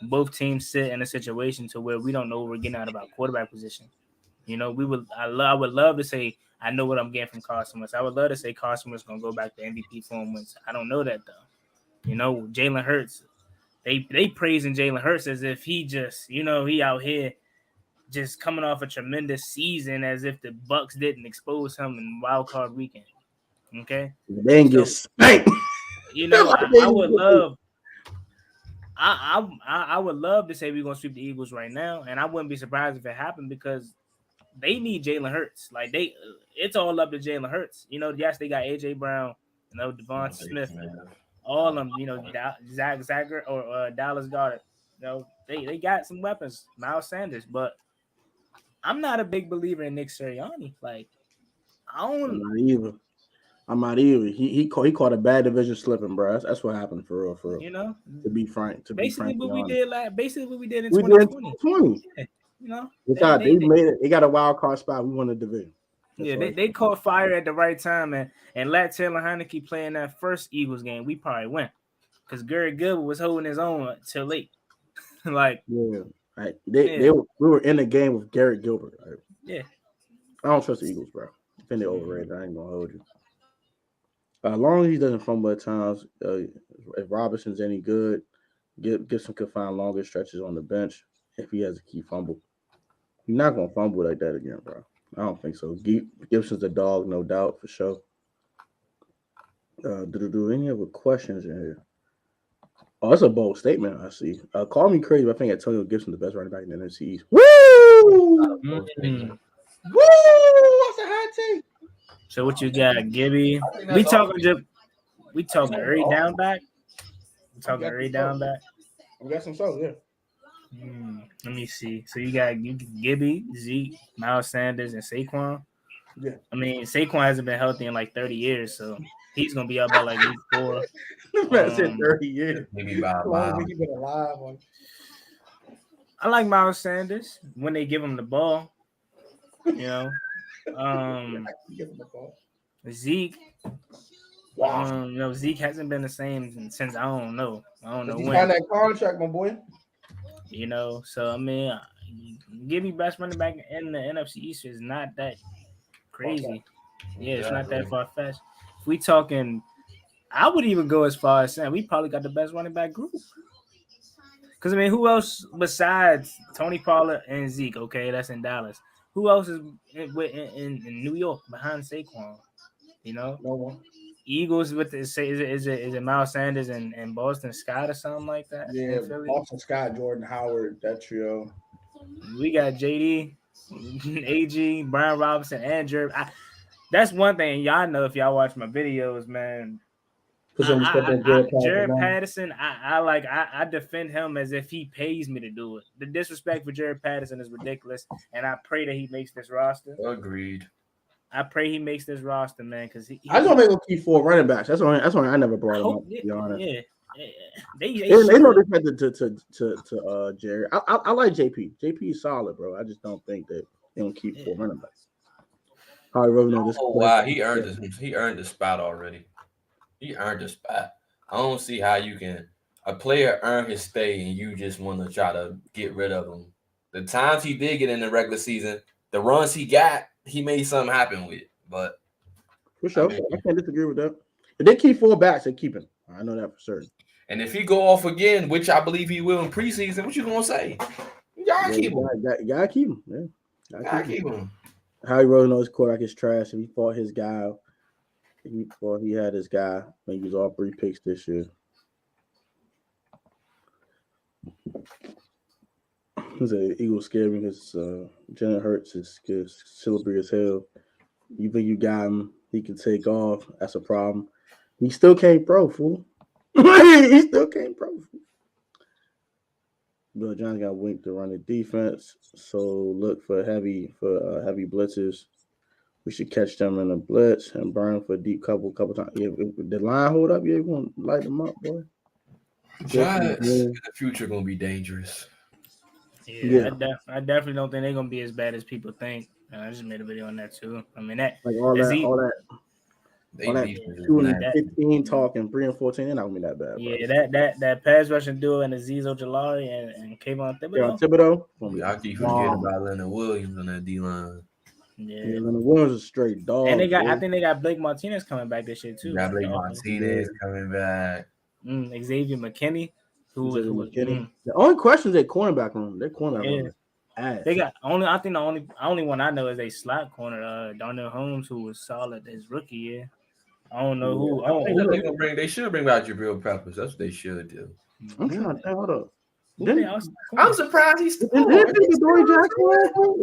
S4: both teams sit in a situation to where we don't know what we're getting out of our quarterback position. You know, I would love to say I know what I'm getting from Carson Wentz. I would love to say Carson Wentz gonna go back to MVP form wins. I don't know that though. You know, Jalen Hurts. They praising Jalen Hurts as if he just, you know, he out here just coming off a tremendous season, as if the Bucks didn't expose him in wild card weekend. Okay,
S1: they didn't get spanked.
S4: You know, I would love. I would love to say we're gonna sweep the Eagles right now, and I wouldn't be surprised if it happened, because they need Jalen Hurts. Like it's all up to Jalen Hurts. You know, yes, they got AJ Brown, you know, Devon Smith, all of them. You know, Zach Zagger or Dallas Goedert. You know, they got some weapons. Miles Sanders, but I'm not a big believer in Nick Sirianni. Like, I don't.
S1: Not either. I'm not even. He caught a bad division slipping, bro. That's what happened for real, for real.
S4: You know,
S1: To be frank,
S4: basically what we did in
S1: we did in
S4: 2020.
S1: 2020.
S4: You know,
S1: They made it. They got a wild card spot. We won the division.
S4: They caught fire at the right time, and let Taylor Heineke playing that first Eagles game. We probably went because Gary Gilbert was holding his own till late. Like
S1: we were in the game with Garrett Gilbert. Right?
S4: Yeah,
S1: I don't trust the Eagles, bro. I think they're overrated. I ain't gonna hold you. As long as he doesn't fumble at times, if Robinson's any good, Gibson could find longer stretches on the bench if he has a key fumble. He's not gonna fumble like that again, bro. I don't think so. Gibson's a dog, no doubt, for sure. Do any other questions in here? Oh, that's a bold statement, I see. Call me crazy, but I think Antonio Gibson the best running back in the NFC East. Woo! Woo! That's a hot take.
S4: So what you got, Gibby? We talking every down back. We talking every down back.
S1: I'm guessing so, yeah.
S4: Let me see. So you got Gibby, Zeke, Miles Sanders, and Saquon.
S1: Yeah.
S4: I mean, Saquon hasn't been healthy in like 30 years, so he's gonna be out by like week 4.
S1: That's in 30 years.
S3: Maybe by a mile.
S4: I like Miles Sanders when they give him the ball. You know, Zeke. Zeke hasn't been the same since I don't know when.
S1: Find that contract, my boy.
S4: You know, so I mean, give me best running back in the NFC East is not that crazy. Yeah, it's not that far fetched. If we talking, I would even go as far as saying we probably got the best running back group. Because I mean, who else besides Tony Pollard and Zeke? Okay, that's in Dallas. Who else is in New York behind Saquon? You know,
S1: no one.
S4: Eagles with is it Miles Sanders and Boston Scott or something like that?
S1: Yeah, Boston Scott, Jordan Howard, that trio.
S4: We got JD, AG, Brian Robinson, and Jeris. That's one thing y'all know if y'all watch my videos, man. Jared Patterson, I defend him as if he pays me to do it. The disrespect for Jared Patterson is ridiculous, and I pray that he makes this roster.
S3: Agreed.
S4: I pray he makes this roster, man, because
S1: I just want to make him keep 4 running backs. That's why I never brought him up. To be honest.
S4: Yeah. They
S1: know this to Jerry. I like JP. JP is solid, bro. I just don't think that they don't keep 4 running backs. How I really know this.
S3: Oh wow, he earned the spot already. He earned the spot. I don't see how you can a player earn his stay and you just want to try to get rid of him. The times he did get in the regular season, the runs he got, he made something happen with. But
S1: for sure, I can't disagree with that. If they keep 4 backs, they keep him. I know that for certain.
S3: And if he go off again, which I believe he will in preseason, what you gonna say? You gotta keep him.
S1: You gotta keep him. Yeah,
S3: gotta keep him.
S1: How he really knows his quarterback is trash. If he fought his guy, he had his guy. He was all 3 picks this year. The Eagles scared me because Jalen Hurts is slippery as hell. You think you got him, he can take off. That's a problem. He still can't pro, fool. He still can't pro, fool. Bill Johnson got winked to run the defense, so look for heavy blitzes. We should catch them in a blitz and burn for a deep couple times. If the line hold up, you're going to light them up, boy.
S3: Giants in the future going to be dangerous.
S4: Yeah. I definitely don't think they're going to be as bad as people think. I just made a video on that too. I mean,
S1: all that 2 and 15 talking 3 and 14, they're not going to be that bad.
S4: Yeah, that pass rushing duo and Azeez Ojulari and Kayvon Thibodeau.
S3: I keep forgetting about Leonard Williams on that D-line.
S1: Yeah, Leonard Williams is straight dog.
S4: And I think they got Blake Martinez coming back this year too.
S3: Got Blake Martinez coming back.
S4: Xavier McKinney.
S1: The only question is their cornerback room. Their cornerback room.
S4: They got the only one I know is they slot corner, Darnell Holmes, who was solid his rookie year. I don't know who.
S3: They should bring back Jabril Peppers. That's what they should do.
S1: I'm trying to think. Hold up.
S3: I'm surprised he's still.
S1: Did they pick Dory Jackson?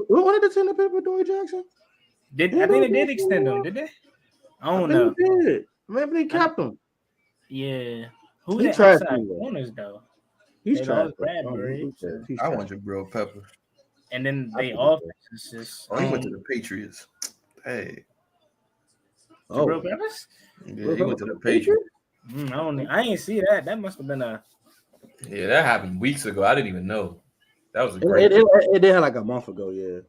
S1: When did they send the pick with Dory Jackson?
S4: I think they did extend him. Did they? I don't know.
S1: They did. Maybe they kept him.
S4: Yeah. Who the
S1: outside
S4: corners though?
S1: He's trash.
S4: Bradbury.
S3: I want Jabril Peppers.
S4: And then they offense is just.
S3: He went to the Patriots. Hey.
S4: Jabril Peppers?
S2: Yeah, he went to the Patriots.
S4: I ain't see that. That must have been a.
S2: Yeah, that happened weeks ago. I didn't even know. That was a great.
S1: It did have like a month ago. Yeah,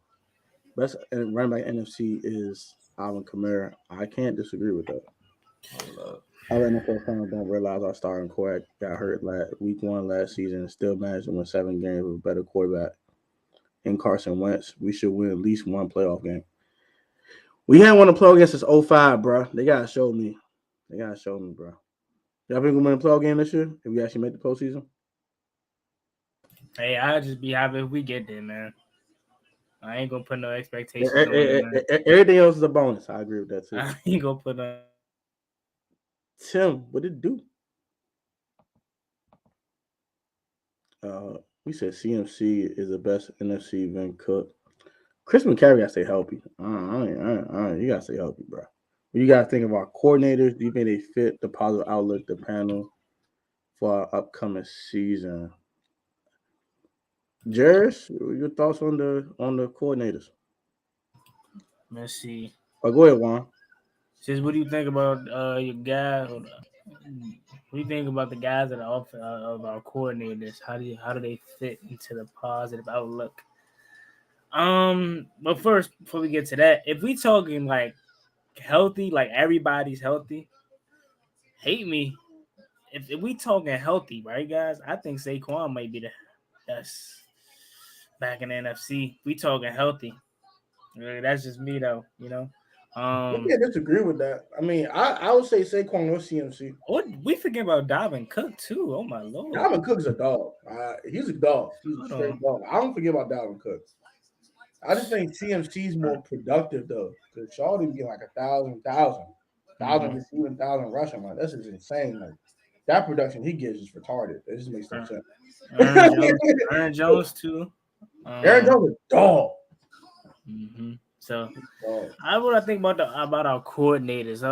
S1: best running back NFC is Alvin Kamara. I can't disagree with that. Other NFL fans don't realize our starting quarterback got hurt week 1 last season and still managed to win 7 games with a better quarterback in Carson Wentz. We should win at least 1 playoff game. We hadn't won a playoff game since 05, bro. They gotta show me. Bro. Y'all think we're gonna win a playoff game this year if we actually make the postseason?
S4: Hey, I'll just be happy if we get there, man. I ain't gonna put no expectations on it, man.
S1: Everything else is a bonus. I agree with that too.
S4: I ain't gonna put no.
S1: Tim, what did it do? We said CMC is the best NFC Vin Cook. Chris McCaffrey gotta stay healthy. You gotta stay healthy, bro. You gotta think of our coordinators. Do you think they fit the positive outlook, the panel for our upcoming season? Jeris, your thoughts on the coordinators?
S4: Let's see.
S1: Oh, go ahead, Juan.
S4: Says, what do you think about your guy? What do you think about the guys that are of our coordinators? How do they fit into the positive outlook? But first, before we get to that, if we talking like healthy, like everybody's healthy, hate me. If we talking healthy, right, guys? I think Saquon might be the best back in the NFC. We talking healthy. That's just me, though. You know.
S1: I can't disagree with that. I mean, I would say Saquon or CMC.
S4: We forget about Dalvin Cook too. Oh my lord,
S1: Dalvin Cook's a dog. He's a dog. He's a straight dog. I don't forget about Dalvin Cook. I just think CMC's more productive though, because Shawty be like 1,000 receiving, 1,000 rushing. Like that's just insane. Like that production he gives is retarded. It just makes no sense.
S4: Aaron Jones too.
S1: Aaron Jones is a dog.
S4: Mm-hmm. So, what I think about our coordinators.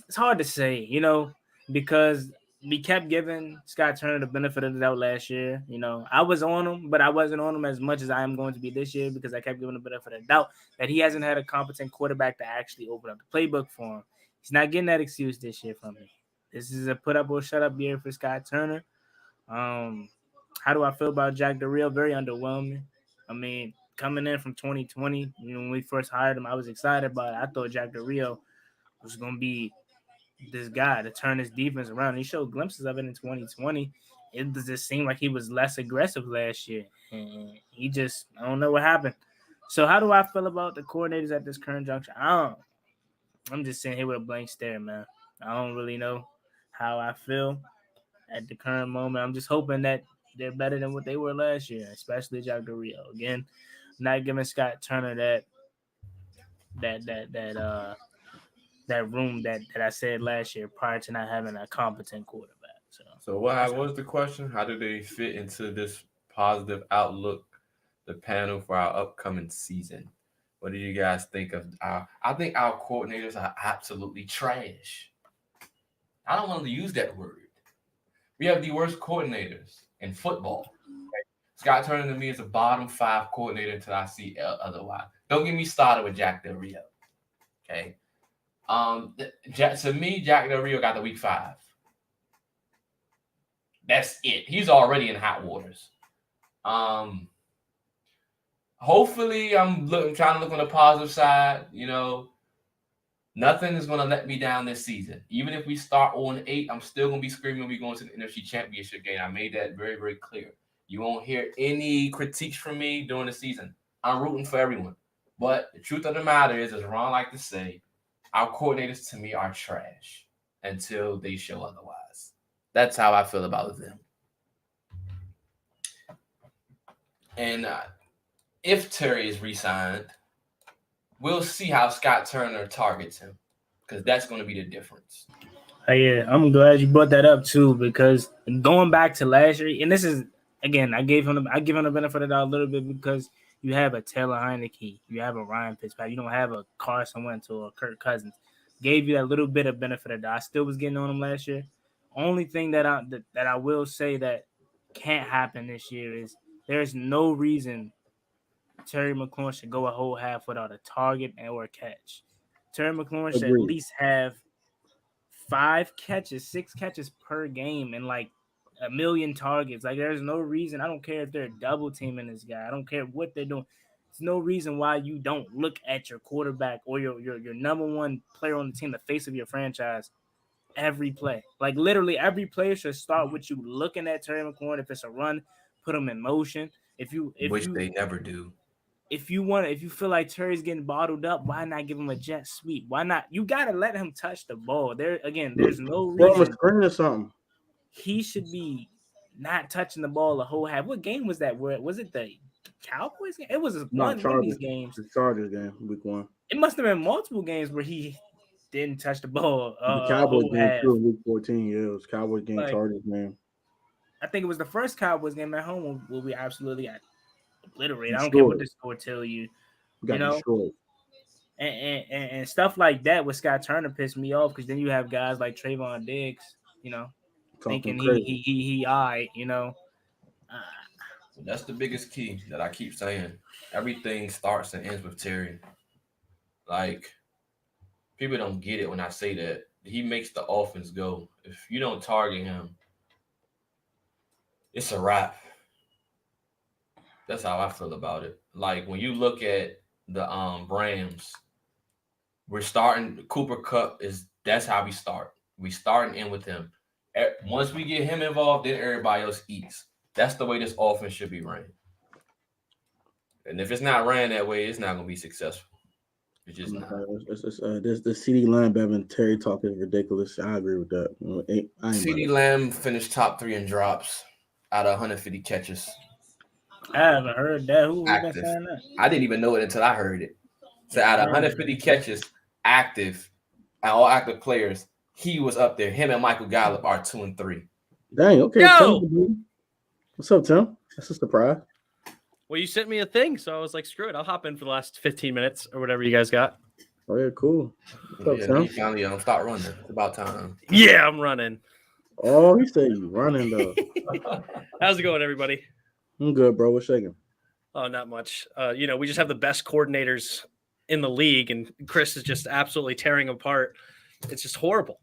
S4: It's hard to say, you know, because we kept giving Scott Turner the benefit of the doubt last year. You know, I was on him, but I wasn't on him as much as I am going to be this year because I kept giving the benefit of the doubt that he hasn't had a competent quarterback to actually open up the playbook for him. He's not getting that excuse this year from me. This is a put up or shut up year for Scott Turner. How do I feel about Jack Del Rio? Very underwhelming. I mean, coming in from 2020, you know, when we first hired him, I was excited about it. I thought Jack Del Rio was going to be this guy to turn his defense around. He showed glimpses of it in 2020. It just seemed like he was less aggressive last year. And he just, I don't know what happened. So how do I feel about the coordinators at this current juncture? I'm just sitting here with a blank stare, man. I don't really know how I feel at the current moment. I'm just hoping that they're better than what they were last year, especially Jack Del Rio. Again, not giving Scott Turner that room that I said last year prior to not having a competent quarterback.
S2: So what was the question? How do they fit into this positive outlook, the panel for our upcoming season? What do you guys think of I think our coordinators are absolutely trash. I don't want to use that word. We have the worst coordinators in football. Scott Turner to me is a bottom 5 coordinator until I see otherwise. Don't get me started with Jack Del Rio. Okay. To me, Jack Del Rio got the week 5. That's it. He's already in hot waters. Hopefully, I'm trying to look on the positive side. You know, nothing is going to let me down this season. Even if we start 0-8, I'm still going to be screaming we're going to the NFC Championship game. I made that very, very clear. You won't hear any critiques from me during the season. I'm rooting for everyone. But the truth of the matter is, as Ron like to say, our coordinators to me are trash until they show otherwise. That's how I feel about them. And if Terry is re-signed, we'll see how Scott Turner targets him because that's going to be the difference.
S4: Yeah, I'm glad you brought that up too because going back to last year, and this is again, I give him the benefit of the doubt a little bit because you have a Taylor Heineke, you have a Ryan Fitzpatrick, you don't have a Carson Wentz or a Kirk Cousins. Gave you that little bit of benefit of the doubt. I still was getting on him last year. Only thing that I will say that can't happen this year is there's no reason Terry McLaurin should go a whole half without a target or a catch. Terry McLaurin should at
S1: Agreed.
S4: least have 6 catches per game and like 1 million targets. Like, there's no reason. I don't care if they're double teaming this guy. I don't care what they're doing. There's no reason why you don't look at your quarterback or your number one player on the team, the face of your franchise, every play. Like, literally every player should start with you looking at Terry McLaurin. If it's a run, put him in motion.
S2: Which they never do.
S4: If you feel like Terry's getting bottled up, why not give him a jet sweep? Why not? You gotta let him touch the ball. There's no reason
S1: screen or something.
S4: he should be not touching the ball the whole half. What game was that? Was it the Cowboys game? It was one of these games.
S1: The Chargers game, week 1.
S4: It must have been multiple games where he didn't touch the ball.
S1: The Cowboys game too, week 14. Yeah, it was Cowboys game,
S4: Like,
S1: Chargers game.
S4: I think it was the first Cowboys game at home where we absolutely got obliterated. I don't care what the score tell you.
S1: You know, destroyed.
S4: And stuff like that with Scott Turner pissed me off because then you have guys like Trayvon Diggs, thinking he alright,
S2: That's the biggest key that I keep saying. Everything starts and ends with Terry. Like, people don't get it when I say that. He makes the offense go. If you don't target him, it's a wrap. That's how I feel about it. Like, when you look at the Rams, we're starting Cooper Kupp that's how we start. We start and end with him. Once we get him involved, then everybody else eats. That's the way this offense should be ran. And if it's not ran that way, it's not going to be successful. It's just not.
S1: The CD Lamb Bevan Terry talk is ridiculous. I agree with that.
S2: CD Lamb finished top 3 in drops out of 150 catches.
S4: I haven't heard that. Who been saying that?
S2: I didn't even know it until I heard it. So out of 150 catches active, all active players, he was up there. Him and Michael Gallup are 2 and 3.
S1: Dang, okay. What's up, Tim? That's a surprise.
S5: Well, you sent me a thing, so I was like, screw it. I'll hop in for the last 15 minutes or whatever you guys got.
S1: Oh, yeah, cool. What's up, Tim?
S2: Finally, start running. It's about time.
S5: Yeah, I'm running.
S1: Oh, he said you running, though.
S5: How's it going, everybody?
S1: I'm good, bro. What's shaking?
S5: Oh, not much. We just have the best coordinators in the league, and Chris is just absolutely tearing them apart. It's just horrible.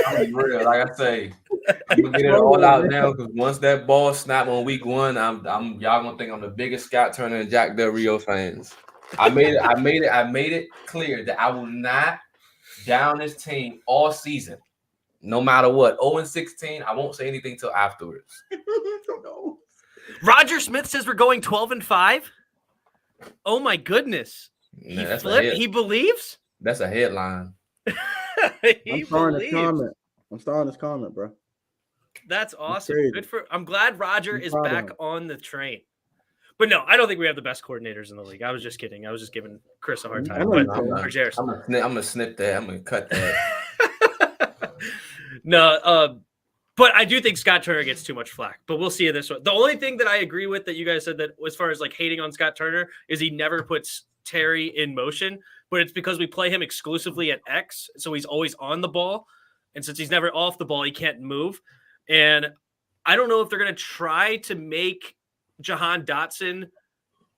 S2: I'm real. Like I say, I'm gonna get it all out now because once that ball snap on week 1, I'm y'all gonna think I'm the biggest Scott Turner and Jack Del Rio fans. I made it clear that I will not down this team all season, no matter what. 0-16, I won't say anything till afterwards.
S5: Roger Smith says we're going 12-5. Oh my goodness! He believes.
S2: That's a headline.
S1: I'm starting this comment, bro.
S5: That's awesome. I'm glad Roger is back on the train. But no, I don't think we have the best coordinators in the league. I was just kidding. I was just giving Chris a hard time.
S2: I'm gonna snip that. I'm gonna cut that.
S5: No, but I do think Scott Turner gets too much flack. But we'll see this one. The only thing that I agree with that you guys said that as far as like hating on Scott Turner is he never puts Terry in motion. But it's because we play him exclusively at X, so he's always on the ball. And since he's never off the ball, he can't move. And I don't know if they're going to try to make Jahan Dotson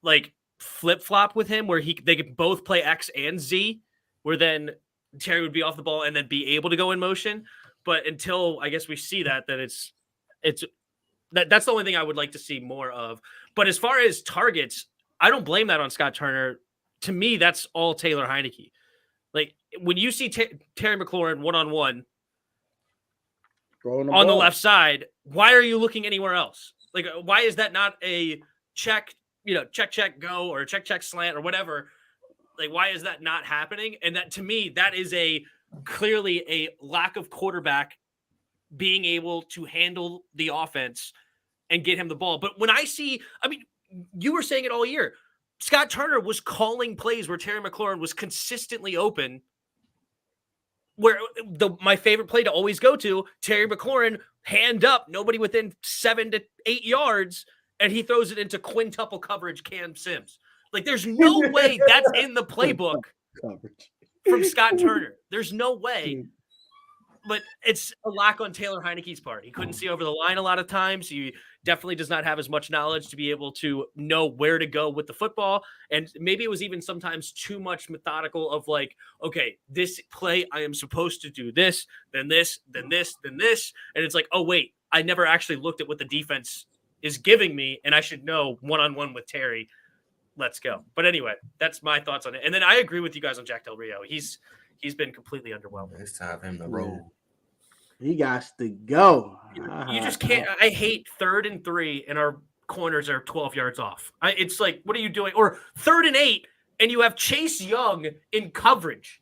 S5: like flip-flop with him where they could both play X and Z, where then Terry would be off the ball and then be able to go in motion. But until I guess we see that, then that's the only thing I would like to see more of. But as far as targets, I don't blame that on Scott Turner. To me, that's all Taylor Heineke. Like, when you see Terry McLaurin one-on-one on the left side, why are you looking anywhere else? Like, why is that not a check, check, go, or check, slant, or whatever? Like, why is that not happening? And that, to me, that is clearly a lack of quarterback being able to handle the offense and get him the ball. But when you were saying it all year. Scott Turner was calling plays where Terry McLaurin was consistently open. Where my favorite play to always go to, Terry McLaurin, hand up, nobody within 7 to 8 yards, and he throws it into quintuple coverage Cam Sims. Like, there's no way that's in the playbook from Scott Turner. There's no way. But it's a lack on Taylor Heineke's part. He couldn't see over the line a lot of times. He definitely does not have as much knowledge to be able to know where to go with the football. And maybe it was even sometimes too much methodical of like, okay, this play, I am supposed to do this, then this, then this, then this. And it's like, oh, wait, I never actually looked at what the defense is giving me, and I should know one-on-one with Terry. Let's go. But anyway, that's my thoughts on it. And then I agree with you guys on Jack Del Rio. He's been completely underwhelming.
S3: It's time for him to roll.
S1: He got to go.
S5: You just can't. I hate 3rd and 3 and our corners are 12 yards off. It's like, what are you doing? Or 3rd and 8 and you have Chase Young in coverage.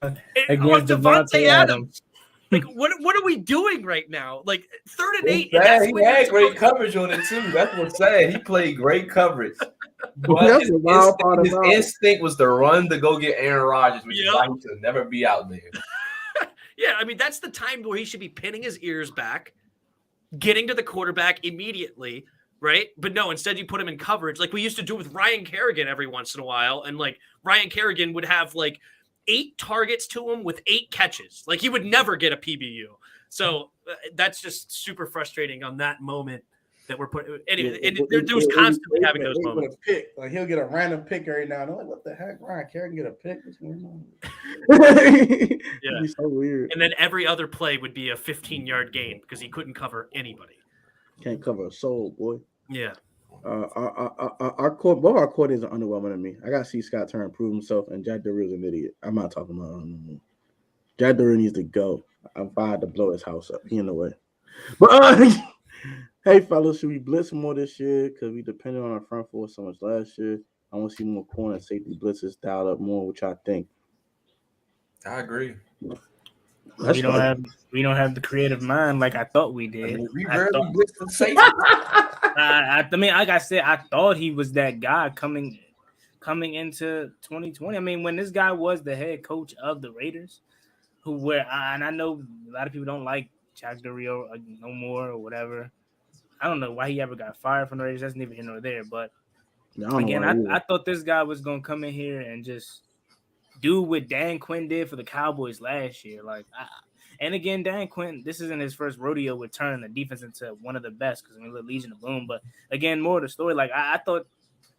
S4: Against
S5: Devontae Adams. Like, what are we doing right now? Like 3rd and 8. And
S3: he had great coverage on it too. That's what's sad. He played great coverage. But his instinct was to run to go get Aaron Rodgers, which is why he should never be out there.
S5: Yeah, I mean, that's the time where he should be pinning his ears back, getting to the quarterback immediately, right? But no, instead you put him in coverage like we used to do with Ryan Kerrigan every once in a while. And like Ryan Kerrigan would have like 8 targets to him with 8 catches. Like he would never get a PBU. So that's just super frustrating on that moment that we're putting. Anyway, there was constantly having those moments.
S1: Pick. Like he'll get a random pick every now and then. Like, what the heck? Ryan Kerrigan get a pick? What's going on?
S5: Yeah.
S1: It'd be so weird.
S5: And then every other play would be a 15-yard gain because he couldn't cover anybody.
S1: Can't cover a soul, boy.
S5: Yeah.
S1: Both our coordinators are underwhelming to me. I got to see Scott Turner prove himself, and Jack Del Rio's an idiot. I'm not talking about him. Jack Del Rio needs to go. I'm fired to blow his house up. He in the way. But hey, fellas, should we blitz more this year? Because we depended on our front four so much last year. I want to see more corner and safety blitzes dialed up more, which I think.
S3: I agree.
S4: We don't have the creative mind like I thought we did.
S3: I mean, we rarely blitz from safety.
S4: I mean, like I said, I thought he was that guy coming into 2020. I mean, when this guy was the head coach of the Raiders, and I know a lot of people don't like Jack Del Rio no more or whatever. I don't know why he ever got fired from the Raiders. That's neither here nor there. But again, I thought this guy was going to come in here and just do what Dan Quinn did for the Cowboys last year. And again, Dan Quinn, this isn't his first rodeo with turning the defense into one of the best because, I mean, Legion of Boom. But again, more of the story. Like, I thought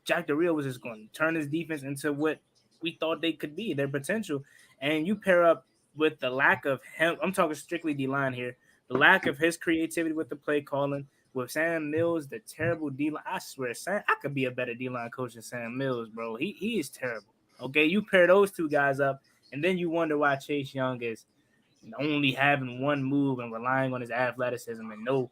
S4: Jack Del Rio was just going to turn his defense into what we thought they could be, their potential. And you pair up with the lack of him, I'm talking strictly D-line here, the lack of his creativity with the play calling, with Sam Mills, the terrible D-line. I swear, I could be a better D-line coach than Sam Mills, bro. He is terrible. Okay, you pair those two guys up, and then you wonder why Chase Young is only having one move and relying on his athleticism and no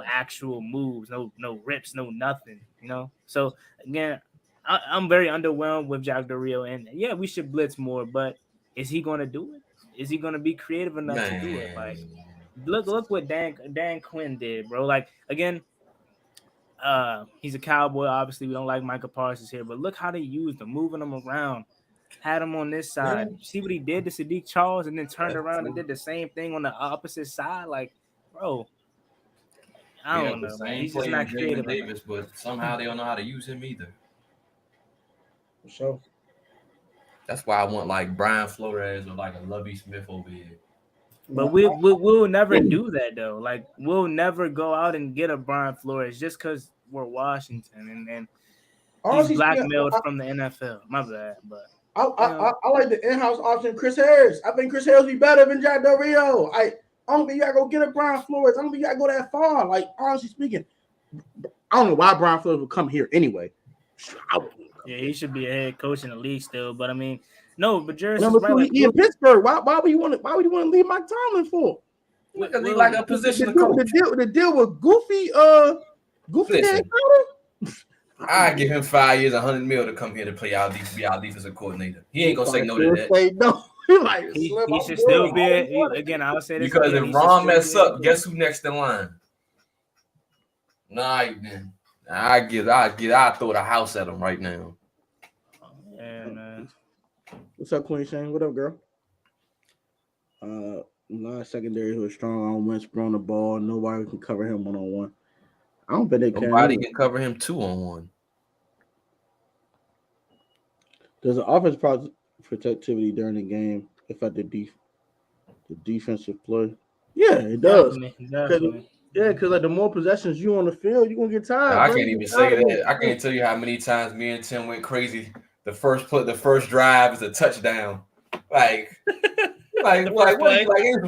S4: actual moves, no rips, no nothing, you know? So, again, I'm very underwhelmed with Jack Del Rio, and, yeah, we should blitz more, but is he going to do it? Is he going to be creative enough to do it? Like, look what Dan Quinn did, bro. Like, again, he's a Cowboy. Obviously, we don't like Micah Parsons here, but look how they used him, moving him around, had him on this side. Yeah. See what he did to Sadiq Charles, and then turned around and did the same thing on the opposite side. Like, bro, I don't know, man. He's just not creative.
S3: Davis, but somehow they don't know how to use him either.
S1: For sure.
S3: That's why I want like Brian Flores or like a Lovie Smith over here.
S4: But we'll never do that though. Like we'll never go out and get a Brian Flores just because we're Washington and he's blackmailed from the NFL. My bad, but
S1: I like the in-house option, Chris Harris. I think Chris Harris be better than Jack Del Rio. I don't think you gotta go get a Brian Flores. I don't think you gotta go that far. Like honestly speaking, I don't know why Brian Flores would come here anyway.
S4: Yeah, he should be a head coach in the league still, but I mean, no, but Jeris
S1: is right. Like, he in Pittsburgh. Why would you want to leave Mike Tomlin for?
S3: Because he like a position to coach.
S1: The deal with Goofy Dan Carter.
S3: I give him 5 years, $100 million to come here to play be our defensive coordinator. He ain't gonna say no to that.
S1: Say no.
S4: He should still be again. I would say this
S3: because if Ron mess up, guess who next in line? Nah, then I throw the house at him right now.
S4: Yeah, man.
S1: What's up, Queen Shane? What up, girl? Last secondary who was strong on Wentz, throwing the ball. Nobody can cover him one-on-one. I don't bet they can.
S3: Nobody can cover him 2-on-1.
S1: There's an offense protectivity during the game. If I did The defensive play. Yeah, it does.
S4: Definitely.
S1: Yeah, because like the more possessions you on the field, you're gonna get tired.
S2: I
S1: bro.
S2: can't even say that. I can't tell you how many times me and Tim went crazy. The first drive is a touchdown. Like it's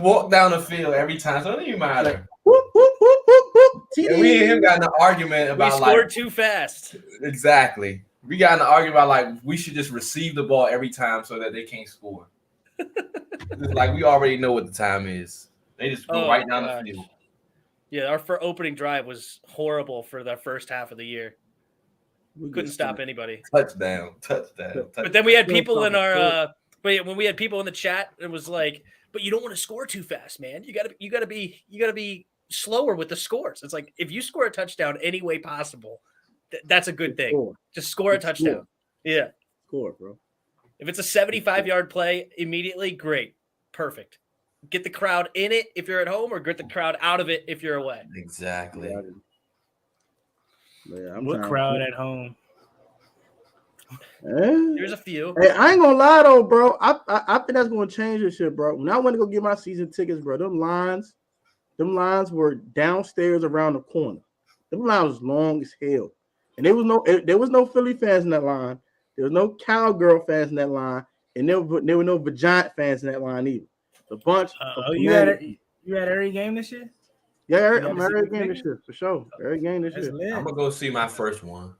S2: walk down the field every time. So it don't even matter.
S1: Whoop, whoop, whoop, whoop, whoop.
S2: And we and him got in an argument
S5: We
S2: about
S5: scored too fast.
S2: Exactly. We got in an argument about like we should just receive the ball every time so that they can't score. It's like we already know what the time is. They just go right down the field.
S5: Yeah, our opening drive was horrible for the first half of the year. We couldn't stop anybody.
S2: Touchdown.
S5: But then we had people in our when we had people in the chat, it was like, but you don't want to score too fast, man. You gotta be slower with the scores. It's like if you score a touchdown any way possible, that's a good thing. Just score a touchdown. Yeah.
S1: Score, bro.
S5: If it's a 75-yard play immediately, great. Perfect. Get the crowd in it if you're at home, or get the crowd out of it if you're away.
S2: Exactly.
S1: Yeah,
S4: what crowd at home?
S5: There's a few.
S1: Hey, I ain't gonna lie though, bro. I think that's gonna change this shit, bro. When I went to go get my season tickets, bro, them lines were downstairs around the corner. Them lines was long as hell, and there was no Philly fans in that line. There was no Cowgirl fans in that line, and there were no Vagina fans in that line either. A bunch.
S4: You had every game this year?
S1: Yeah, I'm every game this year for sure. Every game this year.
S2: I'm gonna go see my first one.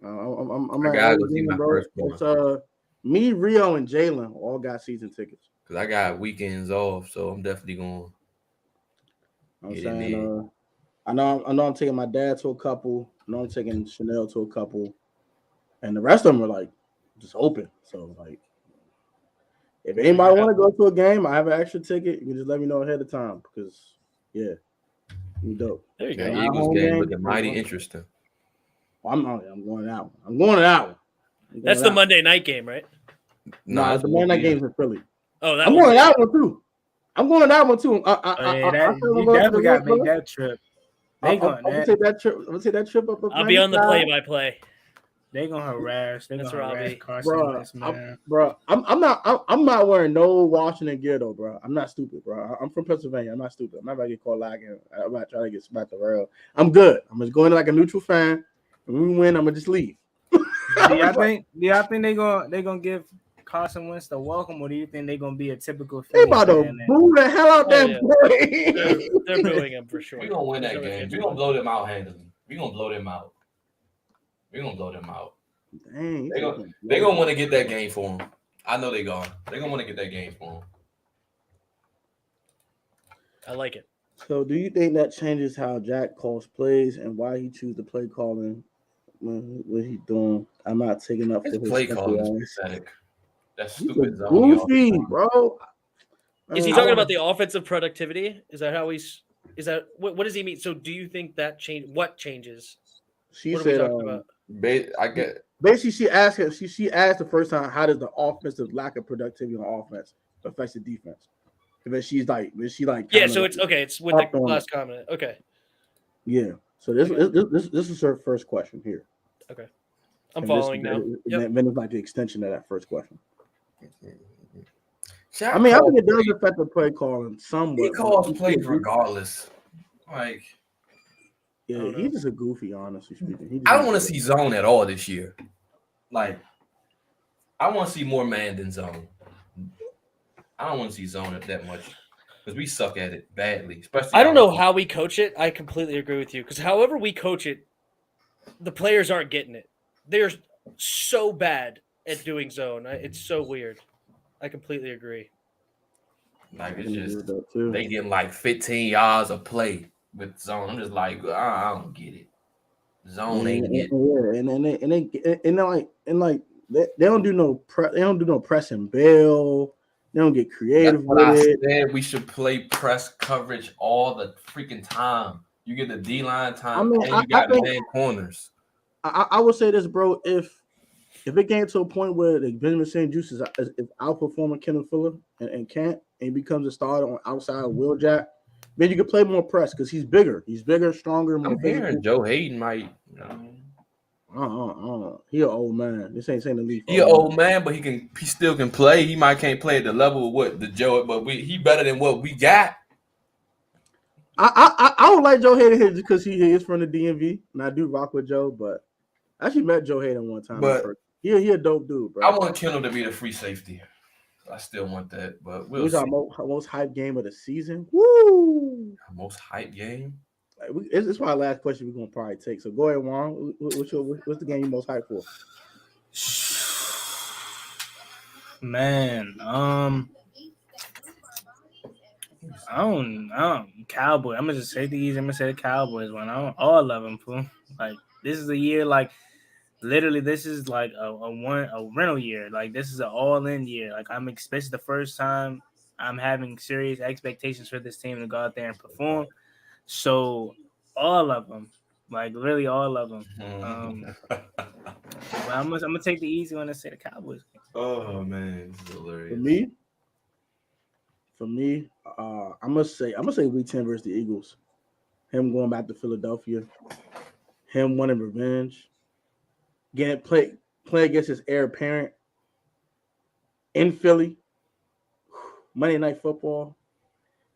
S1: I'm I gotta go see my first one. It's me, Rio, and Jalen all got season tickets.
S2: Cause I got weekends off, so I'm definitely going.
S1: I'm saying, I know I'm taking my dad to a couple. I know I'm taking Chanel to a couple, and the rest of them are like just open. So like, if anybody want to go to a game, I have an extra ticket. You can just let me know ahead of time because you dope.
S5: There you go.
S2: The Eagles game looking mighty interesting.
S1: I'm going that one. I'm going to that one.
S5: That's the Monday night game, right?
S1: No, it's the Monday night game's in Philly.
S5: Oh,
S1: I'm going to that one too. I'm going to that one too.
S4: You definitely got to make that trip.
S1: I'm gonna take that trip. I'm gonna take that trip up.
S5: I'll be on the play-by-play.
S4: They gonna harass. They gonna harass Carson.
S1: Bro, I'm not wearing no Washington gear though, bro. I'm not stupid, bro. I'm from Pennsylvania. I'm not stupid. I'm not about to get caught lagging. I'm not trying to get smacked around. I'm good. I'm just going like a neutral fan. When we win, I'm gonna just leave.
S4: Do y'all think they gonna give Carson Wentz the welcome, or do you think they're gonna be a typical?
S1: They about to boo the hell out that
S5: boy. They're booing him for sure.
S2: We're gonna win that game. We're gonna blow them out handily. We're gonna blow them out.
S1: Dang,
S2: they gonna want to get that game for them. I know they're gonna want to get that game for them.
S5: I like it.
S1: So, do you think that changes how Jack calls plays and why he chooses the play calling what he's doing? I'm not taking up
S2: his
S1: for his
S2: play calling is pathetic. That's stupid.
S1: Goofy, bro.
S5: Is he talking about the offensive productivity? Is that how he's? Is that what does he mean? So, do you think that change? What changes?
S1: She said,
S2: I get.
S1: Basically, she asked him. She asked the first time, "How does the offensive lack of productivity on offense affect the defense?" And then she's like,
S5: yeah. So it's okay. It's with the last comment. Okay.
S1: Yeah. So this is her first question here.
S5: Okay. I'm following now.
S1: Then it's like the extension of that first question.
S2: Jack
S1: I mean, I think it does affect the play calling somewhat.
S2: He calls plays regardless. Like,
S1: yeah, he's just a goofy, honestly speaking.
S2: I don't want to see zone at all this year. Like, I want to see more man than zone. I don't want to see zone that much because we suck at it badly. Especially
S5: I don't know how we coach it. I completely agree with you because however we coach it, the players aren't getting it. They're so bad at doing zone. It's so weird. I completely agree.
S2: Like, it's just they getting like 15 yards of play with zone. I'm just like, I don't get it. Zone ain't it.
S1: Yeah, they don't do no press and bail. They don't get creative with it.
S2: Said we should play press coverage all the freaking time. You get the D-line time, and you got the man corners.
S1: I would say this, bro. If it came to a point where the Benjamin St. Juice is outperforming Kenneth Fuller and Kent, and he becomes a starter on outside of Will Jack, then you could play more press because he's bigger. He's bigger, stronger, more
S2: I'm hearing Joe Hayden might.
S1: He an old man. This ain't saying the league.
S2: He an old man, but he still can play. He might can't play at the level of what the Joe, but he better than what we got.
S1: I don't like Joe Hayden here just because he is from the DMV, and I do rock with Joe. But I actually met Joe Hayden one time.
S2: But
S1: he a dope dude, bro.
S2: I want Kendall to be the free safety. I still want that, but we'll see.
S1: Our most hype game of the season. Woo!
S2: Most hype game.
S1: It's my last question we're gonna probably take. So go ahead, Juan. What's the game you most hyped for?
S4: Man, I don't Cowboy. I'm gonna just say the easy. I'm gonna say the Cowboys one. All of them, fool. Like this is a year, like literally, this is like a rental year. Like this is an all-in year. Like especially the first time I'm having serious expectations for this team to go out there and perform. So all of them, like really all of them. But I'm gonna take the easy one and say the Cowboys.
S2: Oh man, this is hilarious.
S1: For me, I'm gonna say Week 10 versus the Eagles. Him going back to Philadelphia, him wanting revenge, getting play against his heir apparent in Philly. Monday Night Football.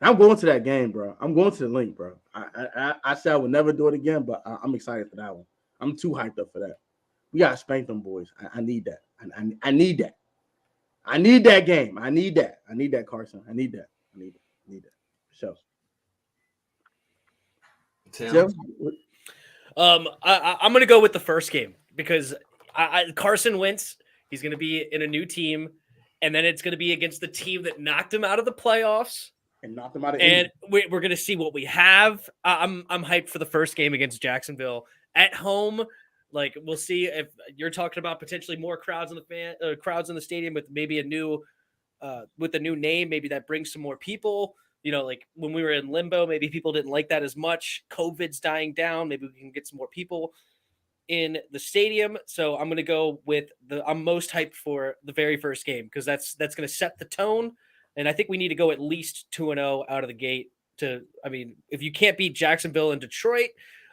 S1: I'm going to that game, bro. I'm going to the link, bro. I said I would never do it again, but I'm excited for that one. I'm too hyped up for that. We gotta spank them boys. I need that. I need that. I need that game. I need that. I need that, Carson. I need that. So,
S2: Tim?
S5: I'm gonna go with the first game because Carson Wentz. He's gonna be in a new team, and then it's gonna be against the team that knocked him out of the playoffs.
S1: And knocked them out of
S5: and we're going to see what we have. I'm hyped for the first game against Jacksonville at home. Like we'll see if you're talking about potentially more crowds in the crowds in the stadium with maybe a new name. Maybe that brings some more people. You know, like when we were in limbo, maybe people didn't like that as much. COVID's dying down. Maybe we can get some more people in the stadium. So I'm going to go with I'm most hyped for the very first game because that's going to set the tone. And I think we need to go at least 2-0 out of the gate. If you can't beat Jacksonville and Detroit,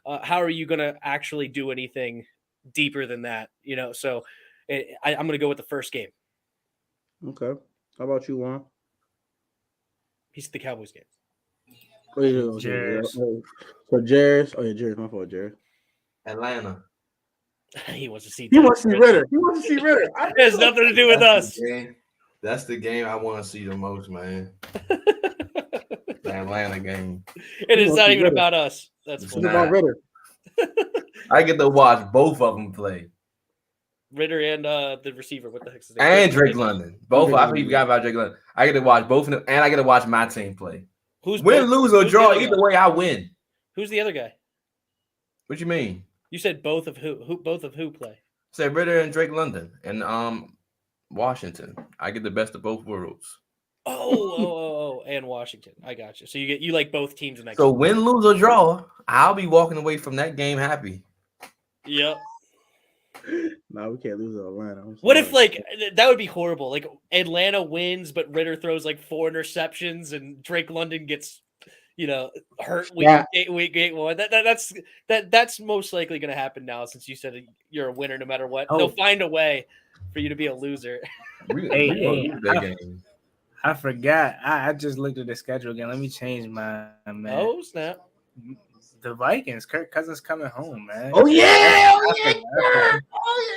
S5: how are you going to actually do anything deeper than that? You know, so I'm going to go with the first game.
S1: Okay. How about you, Juan?
S5: He's the Cowboys game.
S4: Jeris.
S1: So Jeris. Oh yeah, Jeris. My fault, Jeris.
S3: Atlanta.
S5: He wants to see.
S1: He wants to see Ritter.
S5: It has nothing to do with us.
S3: That's the game I want to see the most, man. The Atlanta game.
S5: It is not even about us. That's
S1: it's about Ritter.
S2: I get to watch both of them play.
S5: Ritter and the receiver. What the heck is his
S2: name? And Drake London. Both. I forgot about Drake London. I get to watch both of them, and I get to watch my team play. Win, lose, or draw. Either way, I win.
S5: Who's the other guy?
S2: What you mean?
S5: You said both of who? Both of who play?
S2: Said Ritter and Drake London, and Washington. I get the best of both worlds.
S5: Oh, and Washington. I got you. So you like both teams in that
S2: game. So
S5: game.
S2: win, lose, or draw, I'll be walking away from that game happy.
S5: Yep.
S1: No, we can't lose to Atlanta.
S5: What if that would be horrible? Like Atlanta wins, but Ritter throws like 4 interceptions, and Drake London gets hurt week 1. That's most likely going to happen now since you said you're a winner no matter what. They'll find a way for you to be a loser.
S4: I forgot. I just looked at the schedule again. Let me change my man.
S5: Oh snap!
S4: The Vikings. Kirk Cousins coming home, man.
S1: Oh yeah!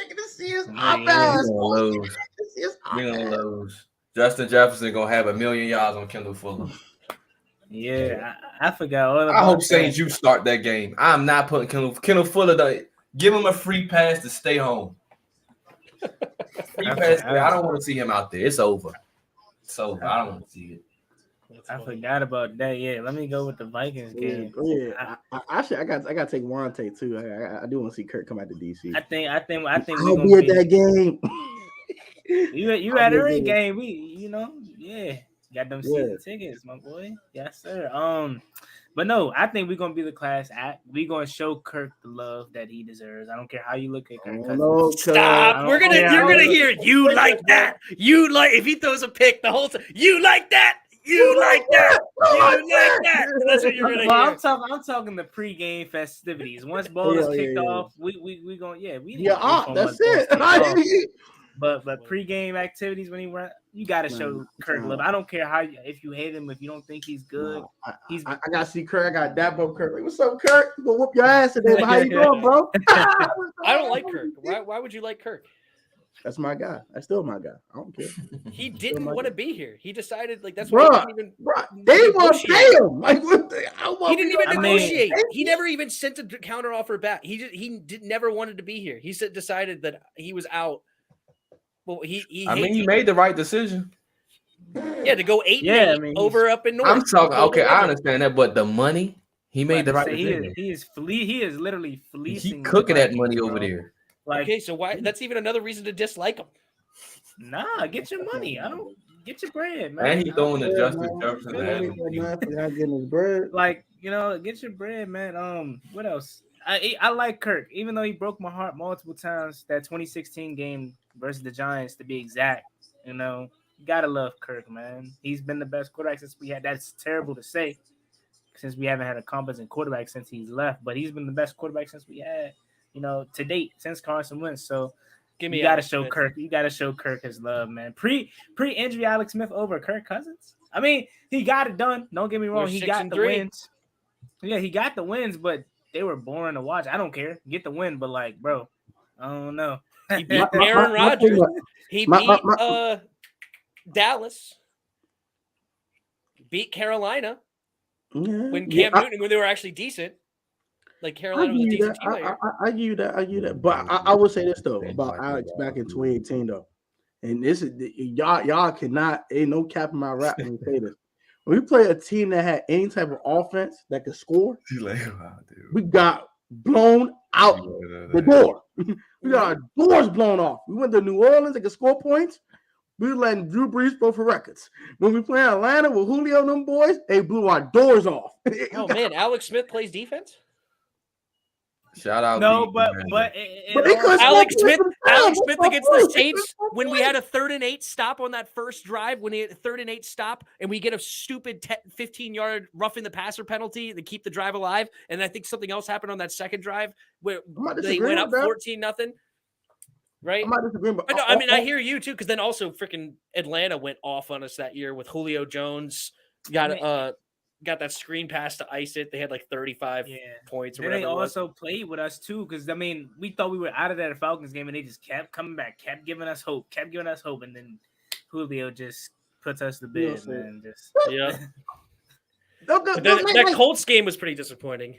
S1: Gonna see his
S2: offense. We're gonna lose. Justin Jefferson gonna have 1,000,000 yards on Kendall Fuller.
S4: Yeah, I forgot all about
S2: I hope Saints you start that game. I'm not putting Kendall Fuller. Give him a free pass to stay home. Free pass. I don't want to see him out there. It's over. So I don't want to see it.
S4: I forgot about that. Yeah, let me go with the Vikings game.
S1: Yeah, I got to take Warrante too. I do want to see Kirk come out to DC.
S4: I think
S1: I'll be at that game.
S4: you at every game. We got them season tickets, my boy. Yes, sir. But no, I think we're gonna be the class act. We're gonna show Kirk the love that he deserves. I don't care how you look at Kirk.
S5: Stop. You're gonna hear you like that. You like if he throws a pick the whole time. You like that. You like that? You like that? That's what you're gonna
S4: Well,
S5: hear.
S4: I'm talking the pregame festivities. Once ball is kicked off, we going we didn't
S1: that's
S4: once
S1: it.
S4: ball's kicked off. But pregame activities when he run, you got to show Kirk love. I don't care if you hate him, if you don't think he's good.
S1: I gotta see Kirk. I got that bro Kirk. Like, what's up, Kirk? You gonna whoop your ass today? But how you doing, bro?
S5: I don't like Kirk. Why would you like Kirk?
S1: That's my guy. That's still my guy. I don't care.
S5: He didn't want to be here. He decided that's
S1: why
S5: why
S1: he didn't even. They want to pay him. Like
S5: he didn't even negotiate. He never even sent a counter offer back. He never wanted to be here. He decided that he was out. Well, he
S2: made the right decision.
S5: Yeah, to go 8-8 over up in North.
S2: I'm talking. Okay, I understand that, but the money he made the right
S4: decision. He is literally fleecing.
S2: He cooking that money over there.
S5: Like, okay, so why? That's even another reason to dislike him.
S4: Nah, get your money. I don't get your bread, man.
S2: And he throwing the Justice Jefferson.
S4: Like, get your bread, man. What else? I like Kirk, even though he broke my heart multiple times. That 2016 game versus the Giants, to be exact. You gotta love Kirk, man. He's been the best quarterback since we had. That's terrible to say, since we haven't had a competent quarterback since he's left. But he's been the best quarterback since we had, to date, since Carson Wentz. So you gotta show Kirk. You gotta show Kirk his love, man. Pre-injury Alex Smith over Kirk Cousins. I mean, he got it done. Don't get me wrong. He got the wins. Yeah, he got the wins, but they were boring to watch. I don't care. Get the win, but like, bro, I don't know.
S5: He beat Aaron Rodgers. He beat Dallas. Beat Carolina. When Cam Newton, when they were actually decent. Like Carolina was a decent team.
S1: I give you that. But I will say this though about Alex back in 2018 though, and this is y'all cannot. Ain't no cap in my rap when we say this. When we play a team that had any type of offense that could score, we got blown out the door. We got our doors blown off. We went to New Orleans, they could score points. We were letting Drew Brees go for records. When we play in Atlanta with Julio and them boys, they blew our doors off.
S5: Oh man, Alex Smith plays defense?
S2: Shout out.
S4: No, but
S5: Alex Smith against the Saints when we had a 3rd and 8 stop on that first drive, when he had a 3rd and 8 stop, and we get a stupid 15-yard roughing the passer penalty to keep the drive alive. And I think something else happened on that second drive where they went up 14-0. Right? I hear you too, because then also freaking Atlanta went off on us that year with Julio Jones. Got that screen pass to ice it. They had like 35 points or whatever.
S4: They also played with us too, because we thought we were out of that Falcons game, and they just kept coming back, kept giving us hope, and then Julio just puts us to bed, man.
S5: That Colts game was pretty disappointing.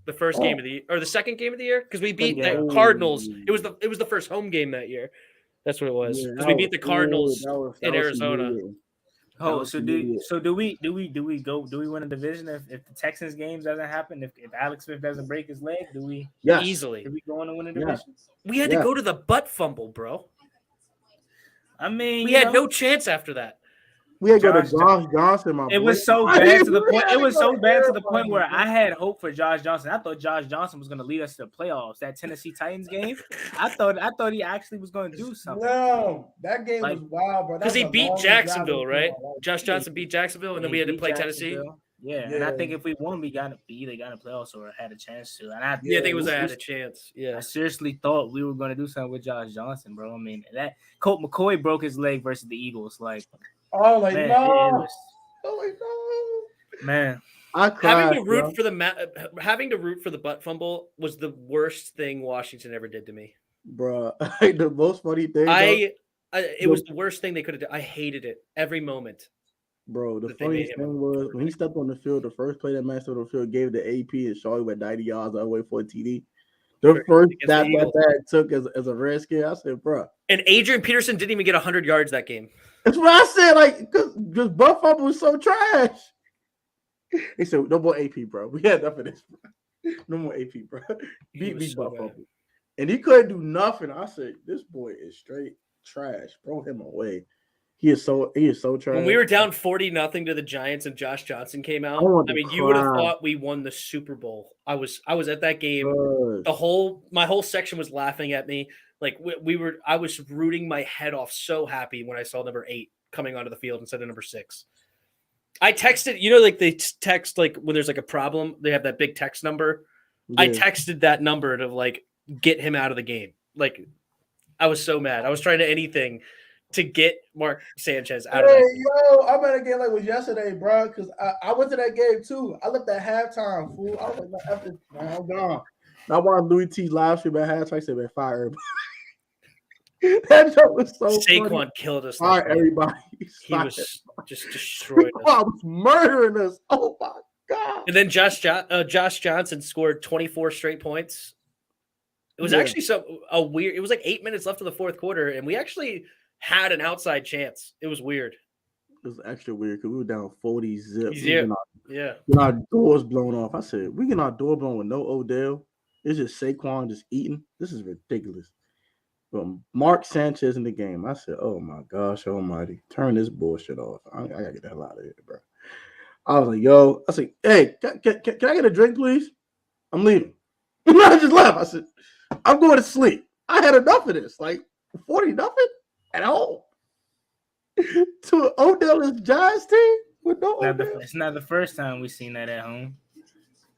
S5: The first game of the year, or the second game of the year, because we beat the Cardinals. It was the first home game that year. That's what it was. Because we beat the Cardinals in Arizona.
S4: Oh, so do we win a division if the Texans games doesn't happen? If Alex Smith doesn't break his leg, do we
S5: easily?
S4: Do we go on to win a division?
S5: We had to go to the butt fumble, bro.
S4: I mean,
S5: we had no chance after that.
S1: We had to go to Josh Johnson.
S4: It was so bad to the point. It was so bad to the point where I had hope for Josh Johnson. I thought Josh Johnson was going to lead us to the playoffs. That Tennessee Titans game, I thought he actually was going to do something.
S1: No, that game was wild, bro.
S5: Because he beat Jacksonville, right? Josh Johnson beat Jacksonville, and then we had to play Tennessee.
S4: Yeah, and I think if we won, we either got a playoffs or had a chance to. And I
S5: think it was had a chance. Yeah,
S4: I seriously thought we were going to do something with Josh Johnson, bro. I mean, that Colt McCoy broke his leg versus the Eagles, like.
S1: Oh, like
S4: man,
S1: no!
S4: Man,
S1: I cried.
S5: Having to root for the butt fumble was the worst thing Washington ever did to me,
S1: bro. The most funny thing,
S5: it was the worst thing they could have done. I hated it every moment.
S1: Bro, the funniest thing was when he stepped on the field. The first play that man stepped on the field gave the AP and Shaw went 90 yards all the way for a TD. The first that took as a Redskin, I said, bro.
S5: And Adrian Peterson didn't even get 100 yards that game.
S1: That's what I said. Like, because butt fumble was so trash. He said, "No more AP, bro. We had enough of this, bro. No more AP, bro. Beat me, butt fumble." And he couldn't do nothing. I said, "This boy is straight trash. Throw him away. He is so trash."
S5: When we were down 40-0 to the Giants and Josh Johnson came out, I mean, you would have thought we won the Super Bowl. I was at that game. My whole section was laughing at me. Like I was rooting my head off, so happy when I saw number 8 coming onto the field instead of number 6. I texted, like they text like when there's like a problem, they have that big text number. I
S1: Yeah.
S5: texted that number to like get him out of the game. Like I was so mad. I was trying to anything to get Mark Sanchez out of that game.
S1: Yo, I'm at a game like it was yesterday, bro. Because I went to that game too. I left at halftime, fool. I was like, "No, F it, man, I'm gone." I watched Louis T live stream at halftime. I said, "Man, fire everybody." That joke was so
S5: Saquon
S1: funny.
S5: killed us.
S1: Fire
S5: that game.
S1: everybody.
S5: He was just destroyed us.
S1: Saquon was murdering us. Oh my god.
S5: And then Josh Johnson scored 24 straight points. It was actually a weird. It was like 8 minutes left of the fourth quarter, and we actually had an outside chance. It was weird.
S1: It was extra weird because we were down 40 zip.
S5: Yeah.
S1: Our doors blown off. I said, we get our door blown with no Odell. It's just Saquon just eating. This is ridiculous. But Mark Sanchez in the game. I said, oh my gosh almighty. Turn this bullshit off. I gotta get the hell out of here, bro. I was like, yo. I said, hey, can I get a drink, please? I'm leaving. I just left. I said, I'm going to sleep. I had enough of this. Like 40-0 at home. To Odell's Giants team with no Odell.
S4: It's not the first time we've seen that at home.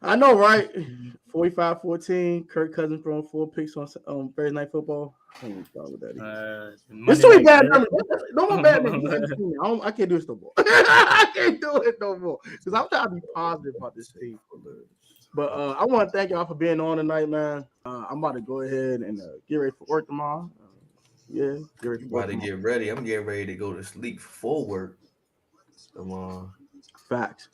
S1: I know, right? 45-14. Kirk Cousins throwing 4 picks on Thursday Night Football. I don't know what that is. It's too many bad numbers. No more bad numbers. I can't do this no more. I can't do it no more. Because I'm trying to be positive about this team. But I want to thank y'all for being on tonight, man. I'm about to go ahead and get ready for work tomorrow. Yeah, get ready for work
S3: About to get ready. I'm getting ready to go to sleep for work tomorrow.
S1: Facts.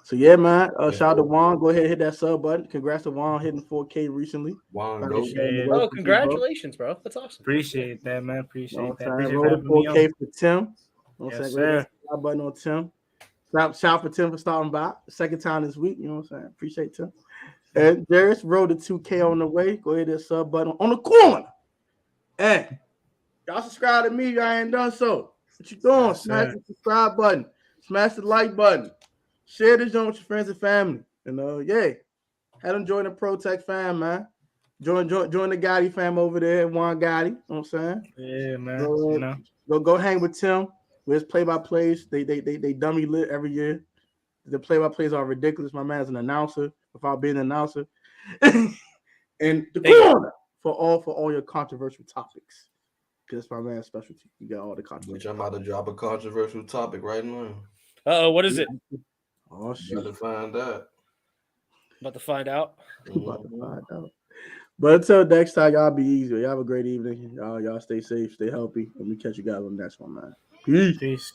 S1: So yeah, man. Shout out to Juan. Go ahead and hit that sub button. Congrats to Juan hitting 4K recently.
S3: Juan
S1: Gotti.
S5: Oh, congratulations, bro. That's awesome.
S4: Appreciate that, man. Appreciate that.
S1: Roll the 4K for Tim.
S4: Yes, sir.
S1: Sub button on Tim. Shout for Tim for starting by. Second time this week. You know what I'm saying? Appreciate Tim. And Jeris, roll the 2K on the way. Go ahead and sub button on the corner. Hey, y'all subscribe to me. Y'all ain't done so. What you doing?
S4: Yes,
S1: Smash
S4: sir.
S1: the subscribe button. Smash the like button. Share this joint with your friends and family. And yeah, had them join the ProTech fam, man. Join the Gotti fam over there, Juan Gotti. You know what I'm saying?
S4: Yeah, man.
S1: Go hang with Tim. With his play-by-plays. They dummy lit every year. The play-by-plays are ridiculous. My man's an announcer without being an announcer. And the corner for all your controversial topics. Because that's my man's specialty. You got all the controversial.
S3: Which I'm about to drop a controversial topic right now.
S5: Uh-oh, what is it?
S1: Oh shit.
S3: About to find out.
S5: About to find out.
S1: About to find out. But until next time, y'all be easy. Y'all have a great evening. Y'all stay safe, stay healthy, and we catch you guys on the next one, man. Peace.